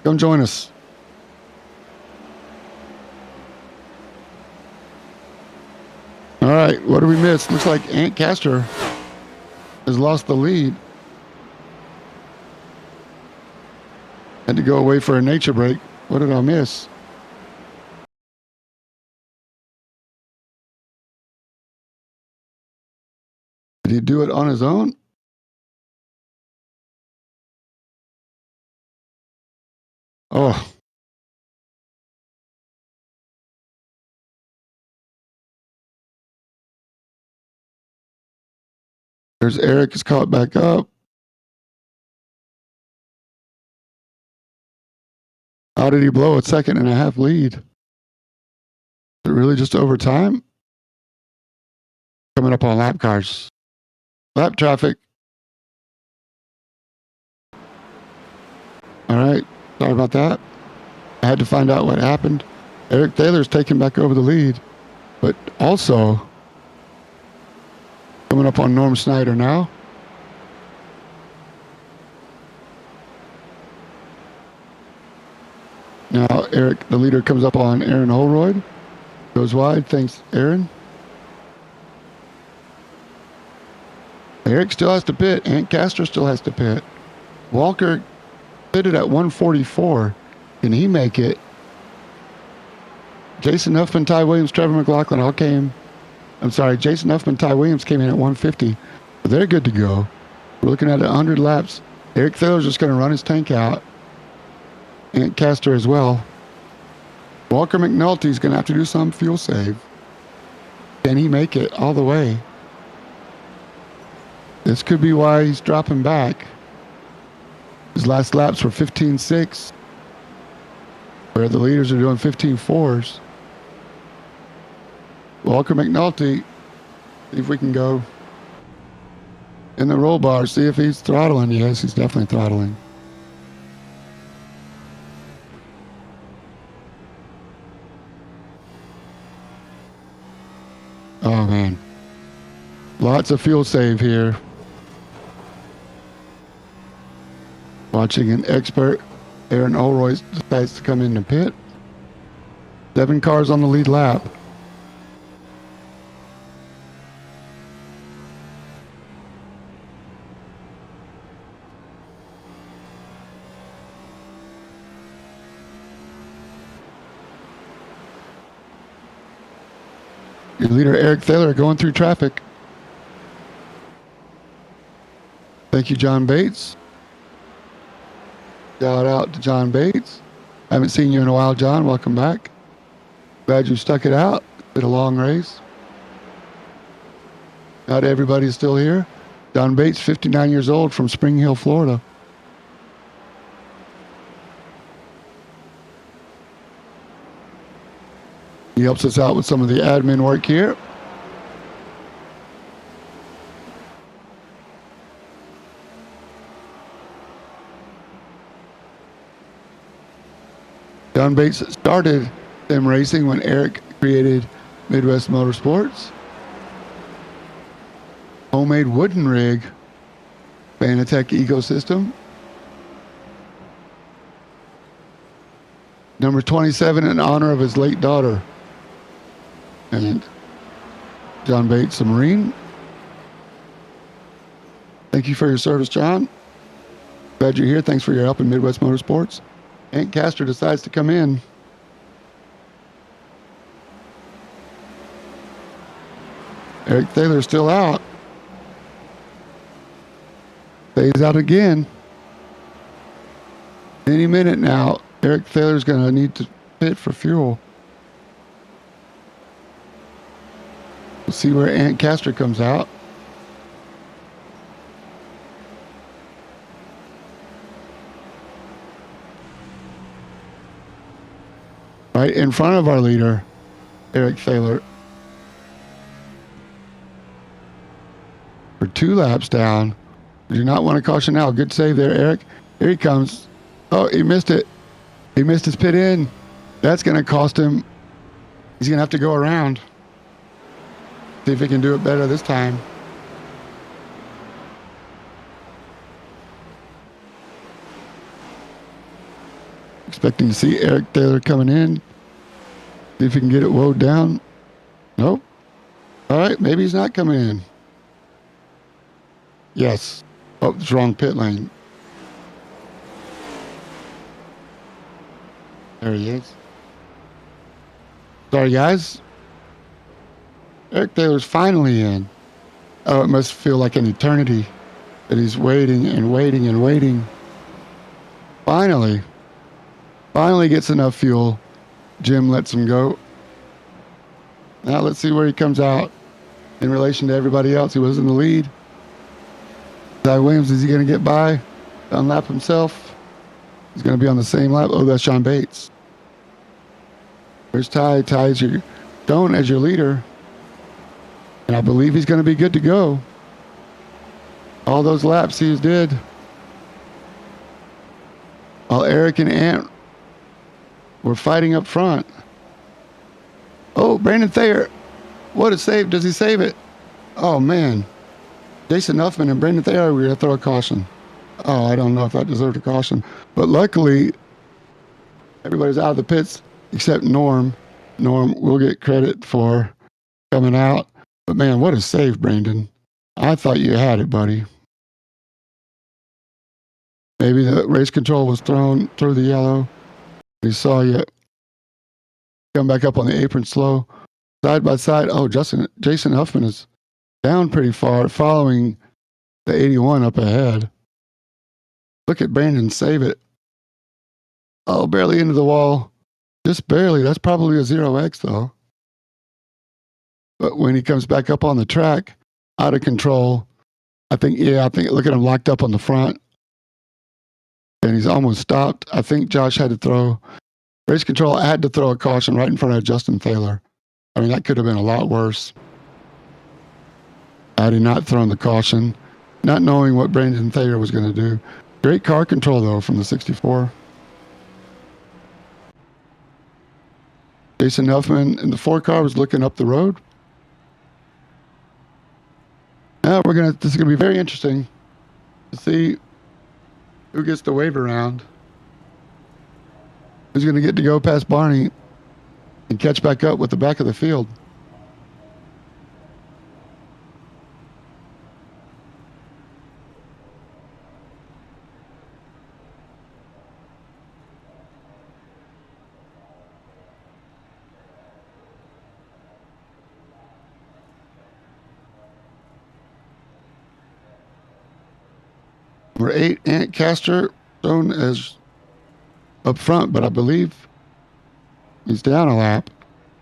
Come join us. All right, what did we miss? Looks like Ant Castor has lost the lead. Had to go away for a nature break. What did I miss? Did he do it on his own? Oh. There's Eric is caught back up. How did he blow a 2.5 lead? Is it really just overtime? Coming up on lap cars. Lap traffic. All right. Sorry about that. I had to find out what happened. Eric Taylor's taking back over the lead, but also coming up on Norm Snyder now. Now Eric, the leader, comes up on Aaron Holroyd. Goes wide. Thanks, Aaron. Eric still has to pit. Ant Castor still has to pit. Walker pitted at 144. Can he make it? Jason Huffman, Ty Williams, Trevor McLaughlin all came. I'm sorry, Jason Huffman, Ty Williams came in at 150. But they're good to go. We're looking at 100 laps. Eric Thaler's just going to run his tank out. Ant Castor as well. Walker McNulty's going to have to do some fuel save. Can he make it all the way? This could be why he's dropping back. His last laps were 15.6, where the leaders are doing 15.4s. Walker McNulty, see if we can go in the roll bar, see if he's throttling. Yes, he's definitely throttling. Oh, man. Lots of fuel save here. Watching an expert, Aaron Olroy decides to come in the pit. 7 cars on the lead lap. Your leader, Eric Thaler, going through traffic. Thank you, John Bates. Shout out to John Bates. I haven't seen you in a while, John. Welcome back. Glad you stuck it out. It's been a long race. Not everybody's still here. John Bates, 59 years old, from Spring Hill, Florida. He helps us out with some of the admin work here. John Bates started sim racing when Eric created Midwest Motorsports. Homemade wooden rig, Fanatec ecosystem. Number 27 in honor of his late daughter. And John Bates, a Marine. Thank you for your service, John. Glad you're here. Thanks for your help in Midwest Motorsports. Ant Castor decides to come in. Eric Thaler's still out. Stays out again. Any minute now, Eric Thaler's going to need to pit for fuel. We'll see where Ant Castor comes out. Right in front of our leader, Eric Thaler. For 2 laps down. Do not want to caution now. Good save there, Eric. Here he comes. Oh, he missed it. He missed his pit in. That's going to cost him. He's going to have to go around. See if he can do it better this time. Expecting to see Eric Thaler coming in. See if he can get it woed down. Nope. All right, maybe he's not coming in. Yes. Oh, it's wrong pit lane. There he is. Sorry, guys. Eric Thaler's finally in. Oh, it must feel like an eternity that he's waiting and waiting and waiting. Finally gets enough fuel. Jim lets him go. Now let's see where he comes out in relation to everybody else who was in the lead. Ty Williams, is he going to get by? Unlap himself? He's going to be on the same lap. Oh, that's John Bates. There's Ty. Ty's your Stone as your leader. And I believe he's going to be good to go. All those laps he did. While Eric and Ant were fighting up front. Oh, Brandon Thayer. What a save. Does he save it? Oh, man. Jason Huffman and Brandon Thayer were going to throw a caution. Oh, I don't know if that deserved a caution. But luckily, everybody's out of the pits except Norm. Norm will get credit for coming out. But, man, what a save, Brandon. I thought you had it, buddy. Maybe the race control was thrown through the yellow. He saw you come back up on the apron slow. Side by side. Oh, Jason Huffman is down pretty far, following the 81 up ahead. Look at Brandon save it. Oh, barely into the wall. Just barely. That's probably a 0X, though. But when he comes back up on the track, out of control, I think, look at him locked up on the front. And he's almost stopped. I think Josh had to throw, race control had to throw a caution right in front of Justin Thaler. I mean, that could have been a lot worse. Had he not thrown the caution, not knowing what Brandon Thayer was going to do. Great car control, though, from the 64. Jason Huffman in the 4 car was looking up the road. Now this is going to be very interesting to see who gets the wave around. Who's going to get to go past Barney and catch back up with the back of the field. Number 8, Ant Caster, shown as up front, but I believe he's down a lap.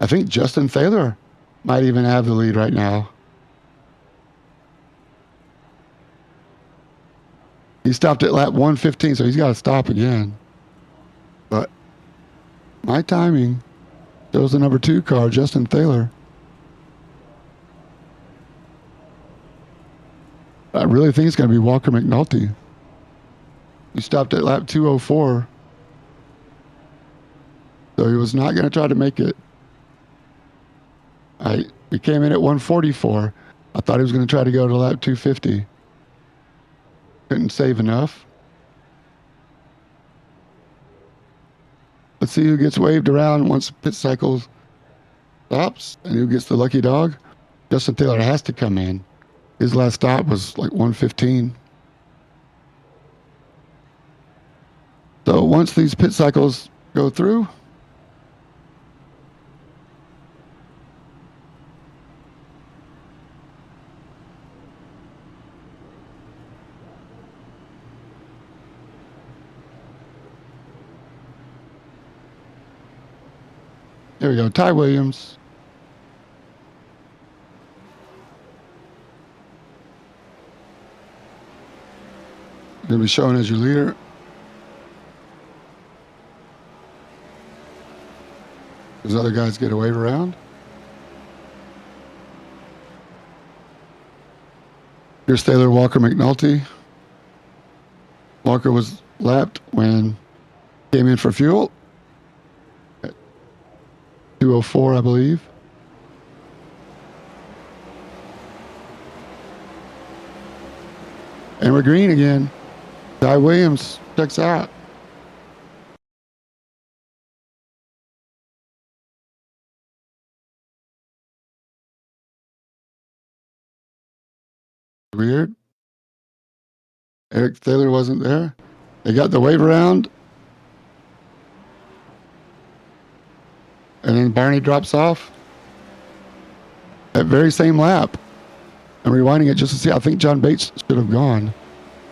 I think Justin Thaler might even have the lead right now. He stopped at lap 115, so he's got to stop again. But my timing shows the number 2 car, Justin Thaler. I really think it's going to be Walker McNulty. He stopped at lap 204. So he was not going to try to make it. He came in at 144. I thought he was going to try to go to lap 250. Couldn't save enough. Let's see who gets waved around once pit cycle stops and who gets the lucky dog. Justin Taylor has to come in. His last stop was like 115. So once these pit cycles go through, there we go. Ty Williams. Going to be shown as your leader. Those other guys get a wave around. Here's Taylor, Walker, McNulty. Walker was lapped when came in for fuel. At 204, I believe. And we're green again. Ty Williams checks out. Weird. Eric Thaler wasn't there. They got the wave around. And then Barney drops off. That very same lap. I'm rewinding it just to see. I think John Bates should have gone.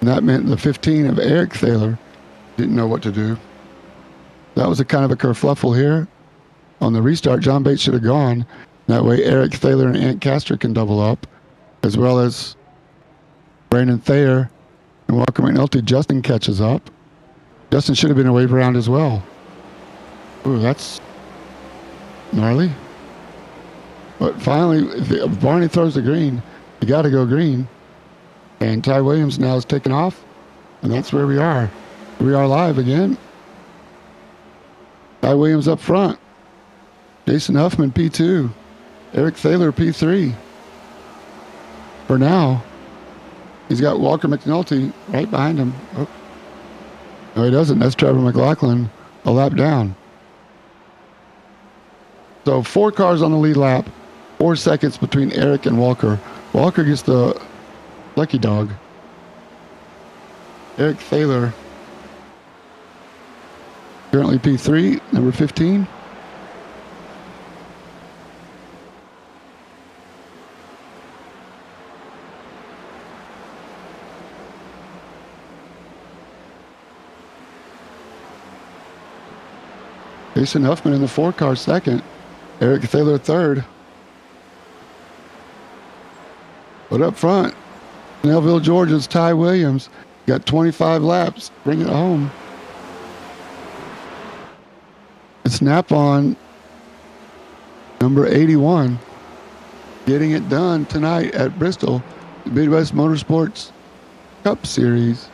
And that meant the 15 of Eric Thaler didn't know what to do. That was a kind of a kerfluffle here. On the restart, John Bates should have gone. That way Eric Thaler and Ant Castor can double up, as well as Brandon Thayer and Walker McNulty. Justin catches up. Justin should have been a wave around as well. Ooh, that's gnarly. But finally, if Barney throws the green, you got to go green. And Ty Williams now is taking off. And that's where we are. We are live again. Ty Williams up front. Jason Huffman, P2. Eric Thaler, P3. For now. He's got Walker McNulty right behind him. Oh. No, he doesn't. That's Trevor McLaughlin a lap down. So 4 cars on the lead lap. 4 seconds between Eric and Walker. Walker gets the lucky dog. Eric Thaler, currently P3, number 15. Jason Huffman in the 4-car second. Eric Thaler third. But up front, Snellville, Georgia's Ty Williams got 25 laps. Bring it home. It's Snap-on, number 81, getting it done tonight at Bristol, the Midwest Motorsports Cup Series.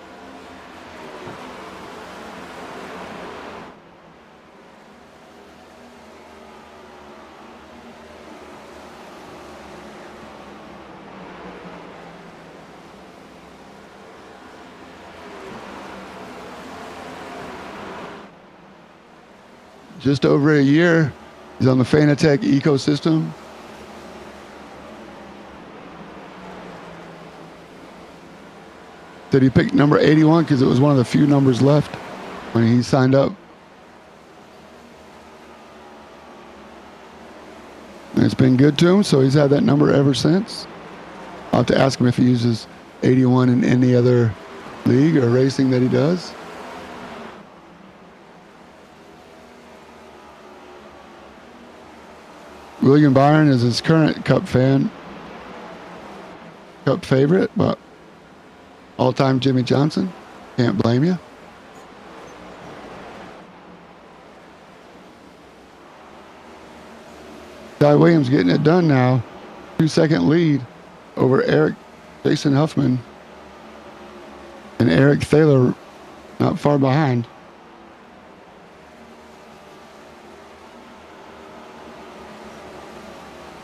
Just over a year, he's on the Fanatec ecosystem. Did he pick number 81 because it was one of the few numbers left when he signed up? And it's been good to him, so he's had that number ever since. I'll have to ask him if he uses 81 in any other league or racing that he does. William Byron is his current Cup favorite, but all-time Jimmy Johnson. Can't blame you. Ty Williams getting it done now. 2-second lead over Jason Huffman. And Eric Thaler not far behind.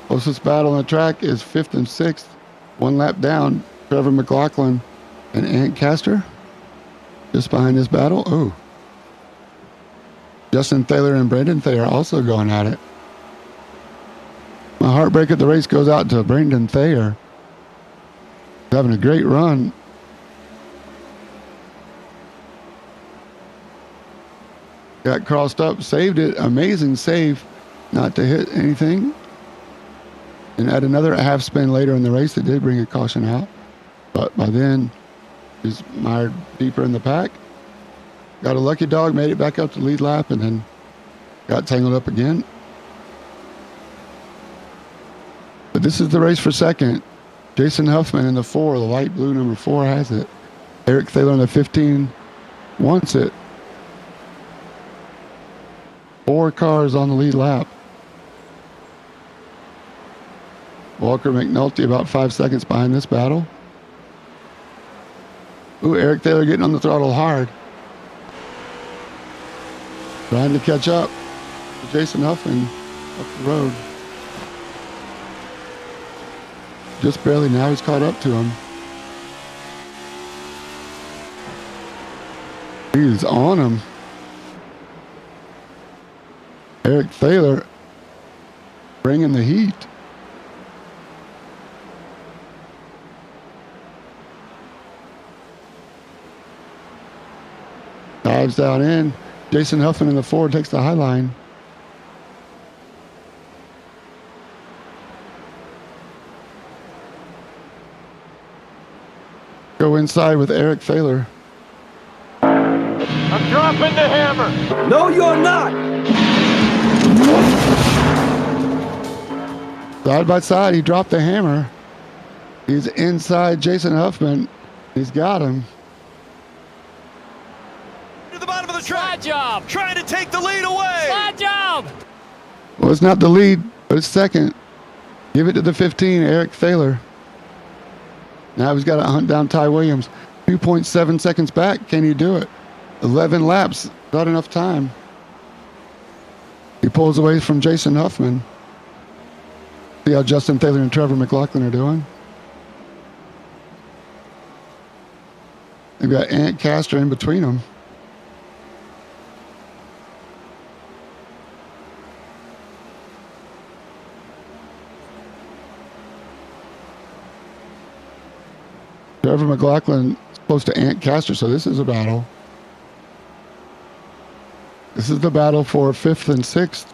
Closest battle on the track is 5th and 6th. 1 lap down, Trevor McLaughlin and Ant Castor. Just behind this battle. Oh. Justin Thaler and Brendan Thaler also going at it. My heartbreak at the race goes out to Brendan Thayer. He's having a great run. Got crossed up, saved it. Amazing save not to hit anything. And at another half spin later in the race, it did bring a caution out. But by then, he's mired deeper in the pack. Got a lucky dog, made it back up to the lead lap, and then got tangled up again. But this is the race for second. Jason Huffman in the 4, the light blue number 4 has it. Eric Thaler in the 15 wants it. 4 cars on the lead lap. Walker McNulty about 5 seconds behind this battle. Ooh, Eric Thaler getting on the throttle hard. Trying to catch up to Jason Huffman up the road. Just barely, now he's caught up to him. He's on him. Eric Thaler bringing the heat. Dives down in. Jason Huffman in the 4 takes the high line. Go inside with Eric Thaler. I'm dropping the hammer. No, you're not. Side by side, he dropped the hammer. He's inside Jason Huffman. He's got him. To the bottom of the track. Slide job. Trying to take the lead away. Slide job. Well, it's not the lead, but it's second. Give it to the 15, Eric Thaler. Now he's got to hunt down Ty Williams. 2.7 seconds back. Can he do it? 11 laps. Not enough time. He pulls away from Jason Huffman. See how Justin Thaler and Trevor McLaughlin are doing. They've got Ant Castor in between them. Trevor McLaughlin is close to Ant Castor, so this is a battle. This is the battle for 5th and 6th.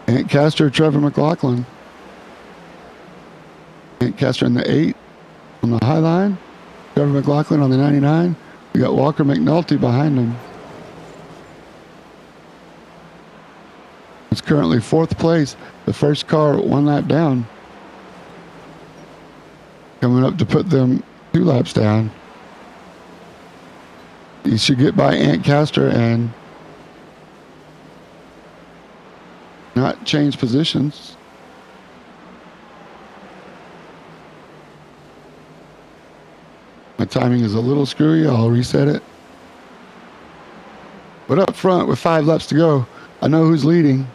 Ant Castor, Trevor McLaughlin. Ant Castor in the 8 on the high line. Trevor McLaughlin on the 99. We got Walker McNulty behind him. It's currently 4th place. The first car 1 lap down. Coming up to put them 2 laps down. He should get by Ant Castor and not change positions. My timing is a little screwy. I'll reset it. But up front with 5 laps to go, I know who's leading.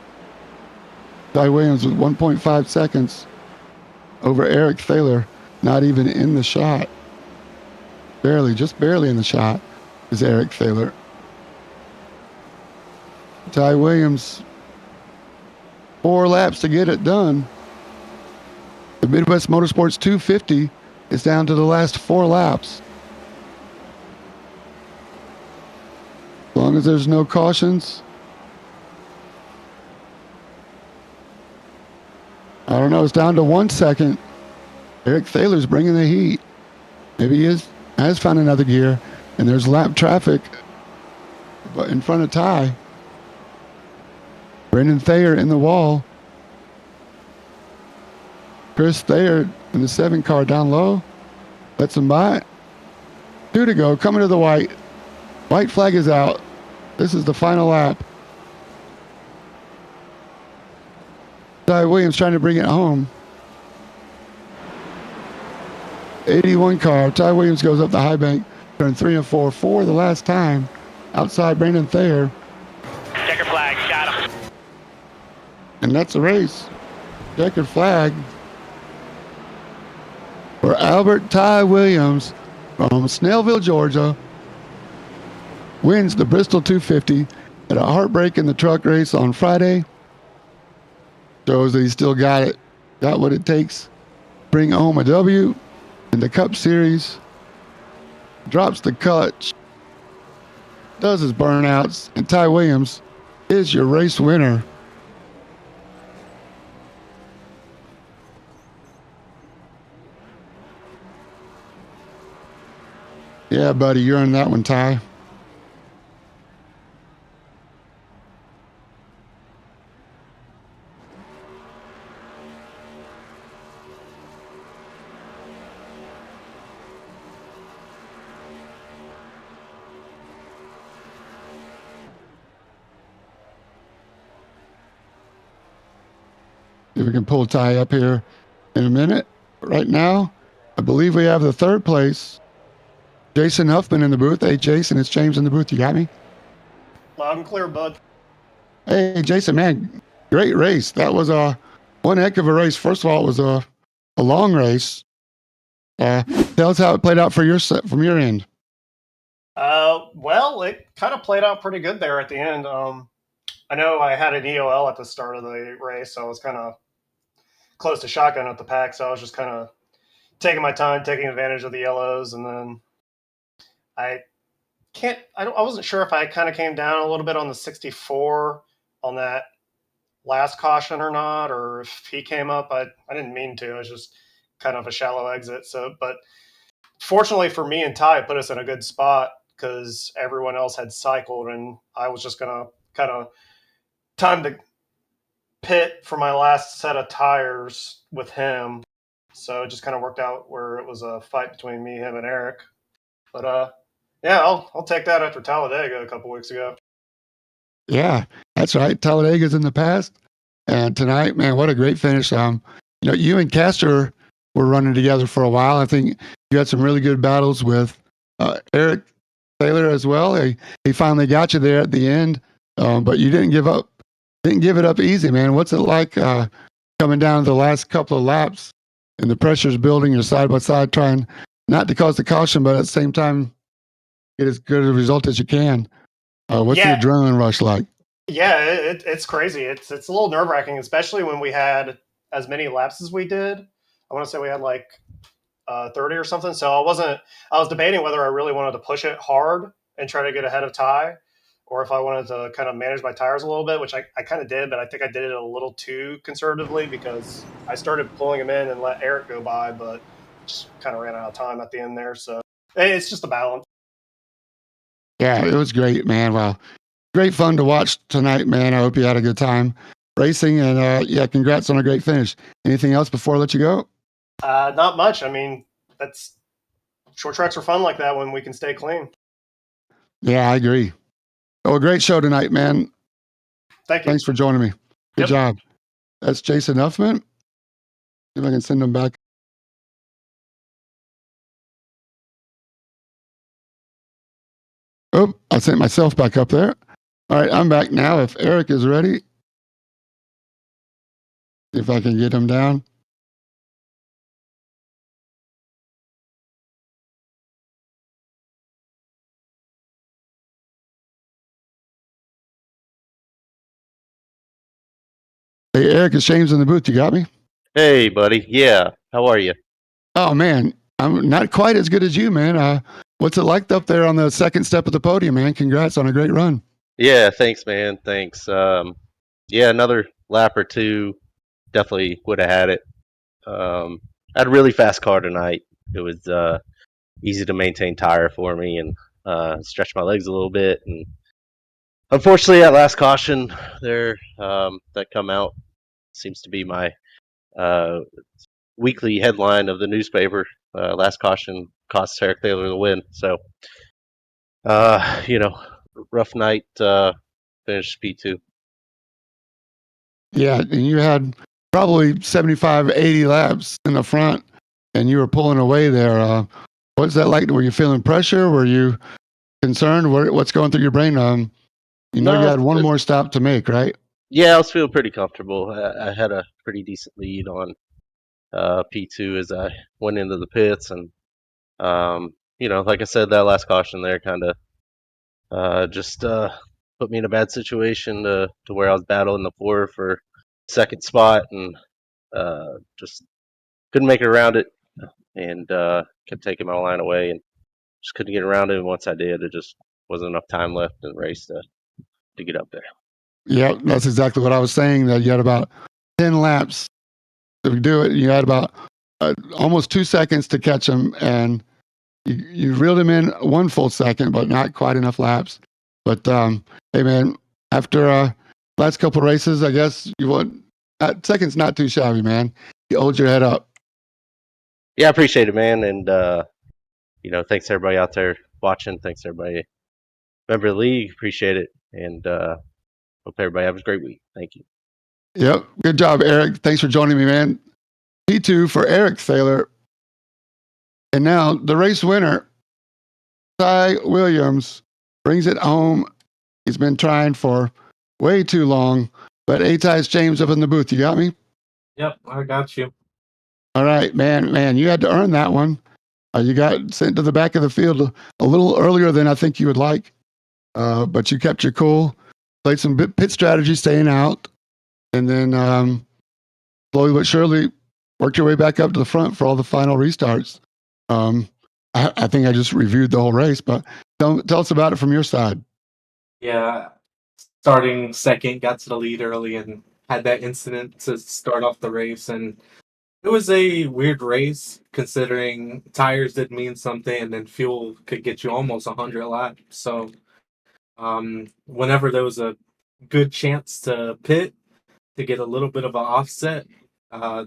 Ty Williams with 1.5 seconds over Eric Thaler. Not even in the shot. Barely, just barely in the shot is Eric Thaler. Ty Williams, 4 laps to get it done. The Midwest Motorsports 250 is down to the last 4 laps. As long as there's no cautions. I don't know, it's down to 1 second. Eric Thaler's bringing the heat. Maybe he has found another gear, and there's lap traffic but in front of Ty. Brendan Thayer in the wall. Chris Thayer in the 7 car down low. Lets him by. 2 to go. Coming to the white. White flag is out. This is the final lap. Ty Williams trying to bring it home. 81 car. Ty Williams goes up the high bank. Turn 3 and 4 for the last time. Outside Brandon Thayer. Checker flag, got him. And that's the race. Checkered flag for Albert Ty Williams from Snellville, Georgia. Wins the Bristol 250 at a heartbreak in the truck race on Friday. Shows that he still got it. Got what it takes. Bring home a W in the Cup Series. Drops the clutch. Does his burnouts. And Ty Williams is your race winner. Yeah, buddy, you're on that one, Ty. If we can pull Ty up here in a minute. Right now, I believe we have the 3rd place. Jason Huffman in the booth. Hey, Jason, it's James in the booth. You got me? Loud and clear, bud. Hey, Jason, man, great race. That was one heck of a race. First of all, it was a long race. Tell us how it played out for from your end. Well, it kind of played out pretty good there at the end. I know I had an EOL at the start of the race, so I was kind of close to shotgun at the pack, so I was just kind of taking my time, taking advantage of the yellows, and then I wasn't sure if I kind of came down a little bit on the 64 on that last caution or not, or if he came up. I didn't mean to. It was just kind of a shallow exit. So, but fortunately for me and Ty, it put us in a good spot because everyone else had cycled, and I was just going to kind of time to pit for my last set of tires with him. So it just kind of worked out where it was a fight between me, him, and Eric. But yeah, I'll take that after Talladega a couple weeks ago. Yeah, that's right. Talladega's in the past, and tonight, man, what a great finish. You and Castor were running together for a while. I think you had some really good battles with Eric Taylor as well. He finally got you there at the end, but you didn't give up. Didn't give it up easy, man. What's it like coming down the last couple of laps and the pressure's building? You're side by side, trying not to cause the caution, but at the same time get as good a result as you can. What's the adrenaline rush like? Yeah, it's crazy. It's a little nerve wracking, especially when we had as many laps as we did. I want to say we had like 30 or something. So I was debating whether I really wanted to push it hard and try to get ahead of Ty, or if I wanted to kind of manage my tires a little bit, which I kind of did, but I think I did it a little too conservatively because I started pulling him in and let Eric go by, but just kind of ran out of time at the end there. So it's just a balance. Yeah, it was great, man. Well, great fun to watch tonight, man. I hope you had a good time racing, and yeah, congrats on a great finish. Anything else before I let you go? Not much. I mean, short tracks are fun like that when we can stay clean. Yeah, I agree. Oh, a great show tonight, man. Thank you. Thanks for joining me. Good job. That's Jason Huffman. See if I can send him back. Oh, I sent myself back up there. All right, I'm back now. If Eric is ready, see if I can get him down. Hey, Eric, it's James in the booth. You got me? Hey, buddy. Yeah. How are you? Oh, man. I'm not quite as good as you, man. What's it like up there on the second step of the podium, man? Congrats on a great run. Yeah, thanks, man. Thanks. Yeah, another lap or two definitely would have had it. had a really fast car tonight. It was easy to maintain tire for me and stretch my legs a little bit. And unfortunately, that last caution there that come out seems to be my uh, weekly headline of the newspaper. Last caution cost Eric Taylor the win. So, you know, rough night. Finished P2. Yeah, and you had probably 75, 80 laps in the front, and you were pulling away there. What's that like? Were you feeling pressure? Were you concerned? What's going through your brain? You know, you No, had one more stop to make, right? yeah, I was feeling pretty comfortable. I had a pretty decent lead on P2 as I went into the pits, and like I said, that last caution there kind of just put me in a bad situation to where I was battling the floor for second spot, and just couldn't make it around it, and kept taking my line away, and just couldn't get around it. And once I did, it just wasn't enough time left in the race to get up there. Yeah, that's exactly what I was saying. That you had about 10 laps to do it. You had about almost 2 seconds to catch him, and you reeled him in 1 full second, but not quite enough laps. But hey, man, after last couple races, I guess you want second's not too shabby, man. You hold your head up. Yeah, I appreciate it, man, and thanks to everybody out there watching. Thanks to everybody member of the league. Appreciate it, and hope everybody has a great week. Thank you. Yep, good job, Eric. Thanks for joining me, man. P2 for Eric Thaler. And now the race winner, Ty Williams, brings it home. He's been trying for way too long. But A-Ty's James up in the booth. You got me? Yep, I got you. All right, man, you had to earn that one. You got sent to the back of the field a little earlier than I think you would like, but you kept your cool, played some pit strategy, staying out, and then slowly but surely worked your way back up to the front for all the final restarts. I think I just reviewed the whole race, but tell us about it from your side. Yeah, starting second, got to the lead early and had that incident to start off the race. And it was a weird race considering tires did mean something and then fuel could get you almost 100 laps. So whenever there was a good chance to pit to get a little bit of an offset,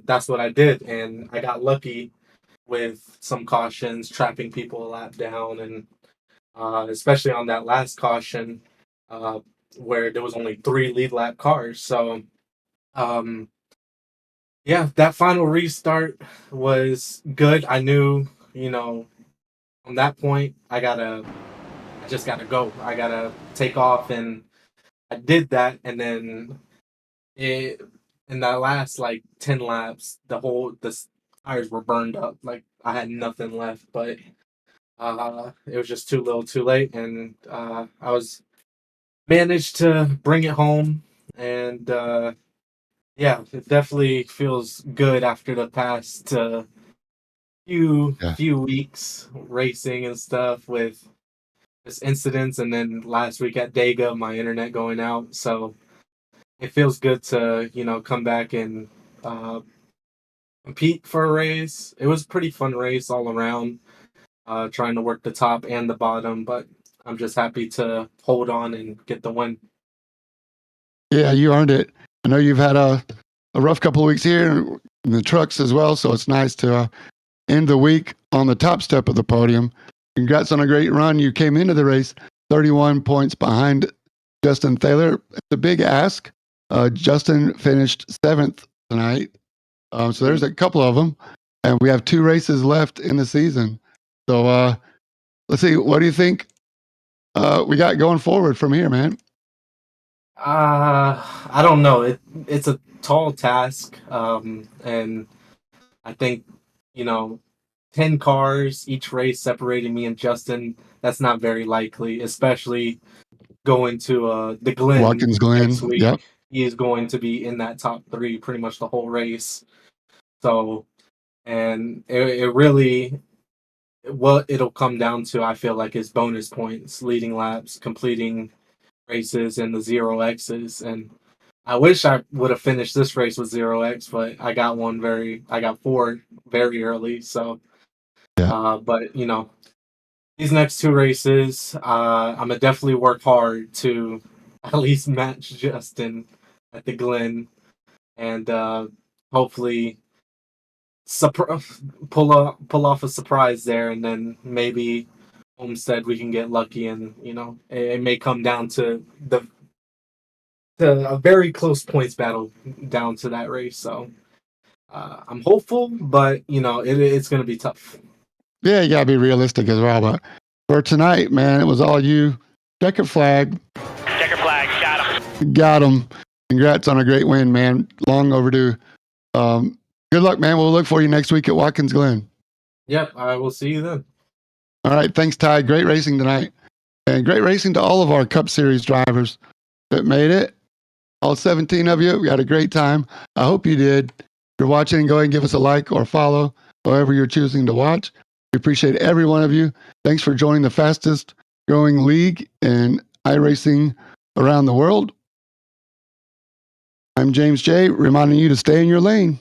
that's what I did. And I got lucky with some cautions, trapping people a lap down, and especially on that last caution uh, where there was only 3 lead lap cars. So, um, yeah, that final restart was good. I knew, from that point, I just gotta go. I gotta take off, and I did that, and then it in that last like 10 laps, the tires were burned up. Like I had nothing left, but it was just too little, too late, and I was managed to bring it home. And yeah, it definitely feels good after the past Yeah. few weeks racing and stuff with this incidents, and then last week at Dega, my internet going out. So it feels good to come back and uh, compete for a race. It was a pretty fun race all around, trying to work the top and the bottom, but I'm just happy to hold on and get the win. Yeah, you earned it. I know you've had a rough couple of weeks here in the trucks as well, so it's nice to end the week on the top step of the podium. Congrats on a great run. You came into the race 31 points behind Justin Thaler. It's a big ask. Justin finished 7th tonight. So there's a couple of them. And we have 2 races left in the season. So let's see. What do you think we got going forward from here, man? I don't know. It's a tall task, and I think, you know, 10 cars each race separating me and Justin. That's not very likely, especially going to the Glen Watkins Glen. next week. Yep. He is going to be in that top 3 pretty much the whole race. So, and it really, what it'll come down to, I feel like, is bonus points, leading laps, completing races, and the 0Xs. And I wish I would have finished this race with 0x, but I got 4 very early. So, Yeah. but these next 2 races, I'm gonna definitely work hard to at least match Justin at the Glen, and hopefully pull off a surprise there, and then maybe Homestead we can get lucky, and it may come down to a very close points battle down to that race. So I'm hopeful, but it's going to be tough. Yeah, you gotta be realistic as well. But for tonight, man, it was all you. Checkered flag. Checker flag, got him. Got him. Congrats on a great win, man. Long overdue. Good luck, man. We'll look for you next week at Watkins Glen. Yep, I will see you then. All right. Thanks, Ty. Great racing tonight. And great racing to all of our Cup Series drivers that made it. All 17 of you. We had a great time. I hope you did. If you're watching, go ahead and give us a like or follow, however you're choosing to watch. We appreciate every one of you. Thanks for joining the fastest growing league in iRacing around the world. I'm James J., reminding you to stay in your lane.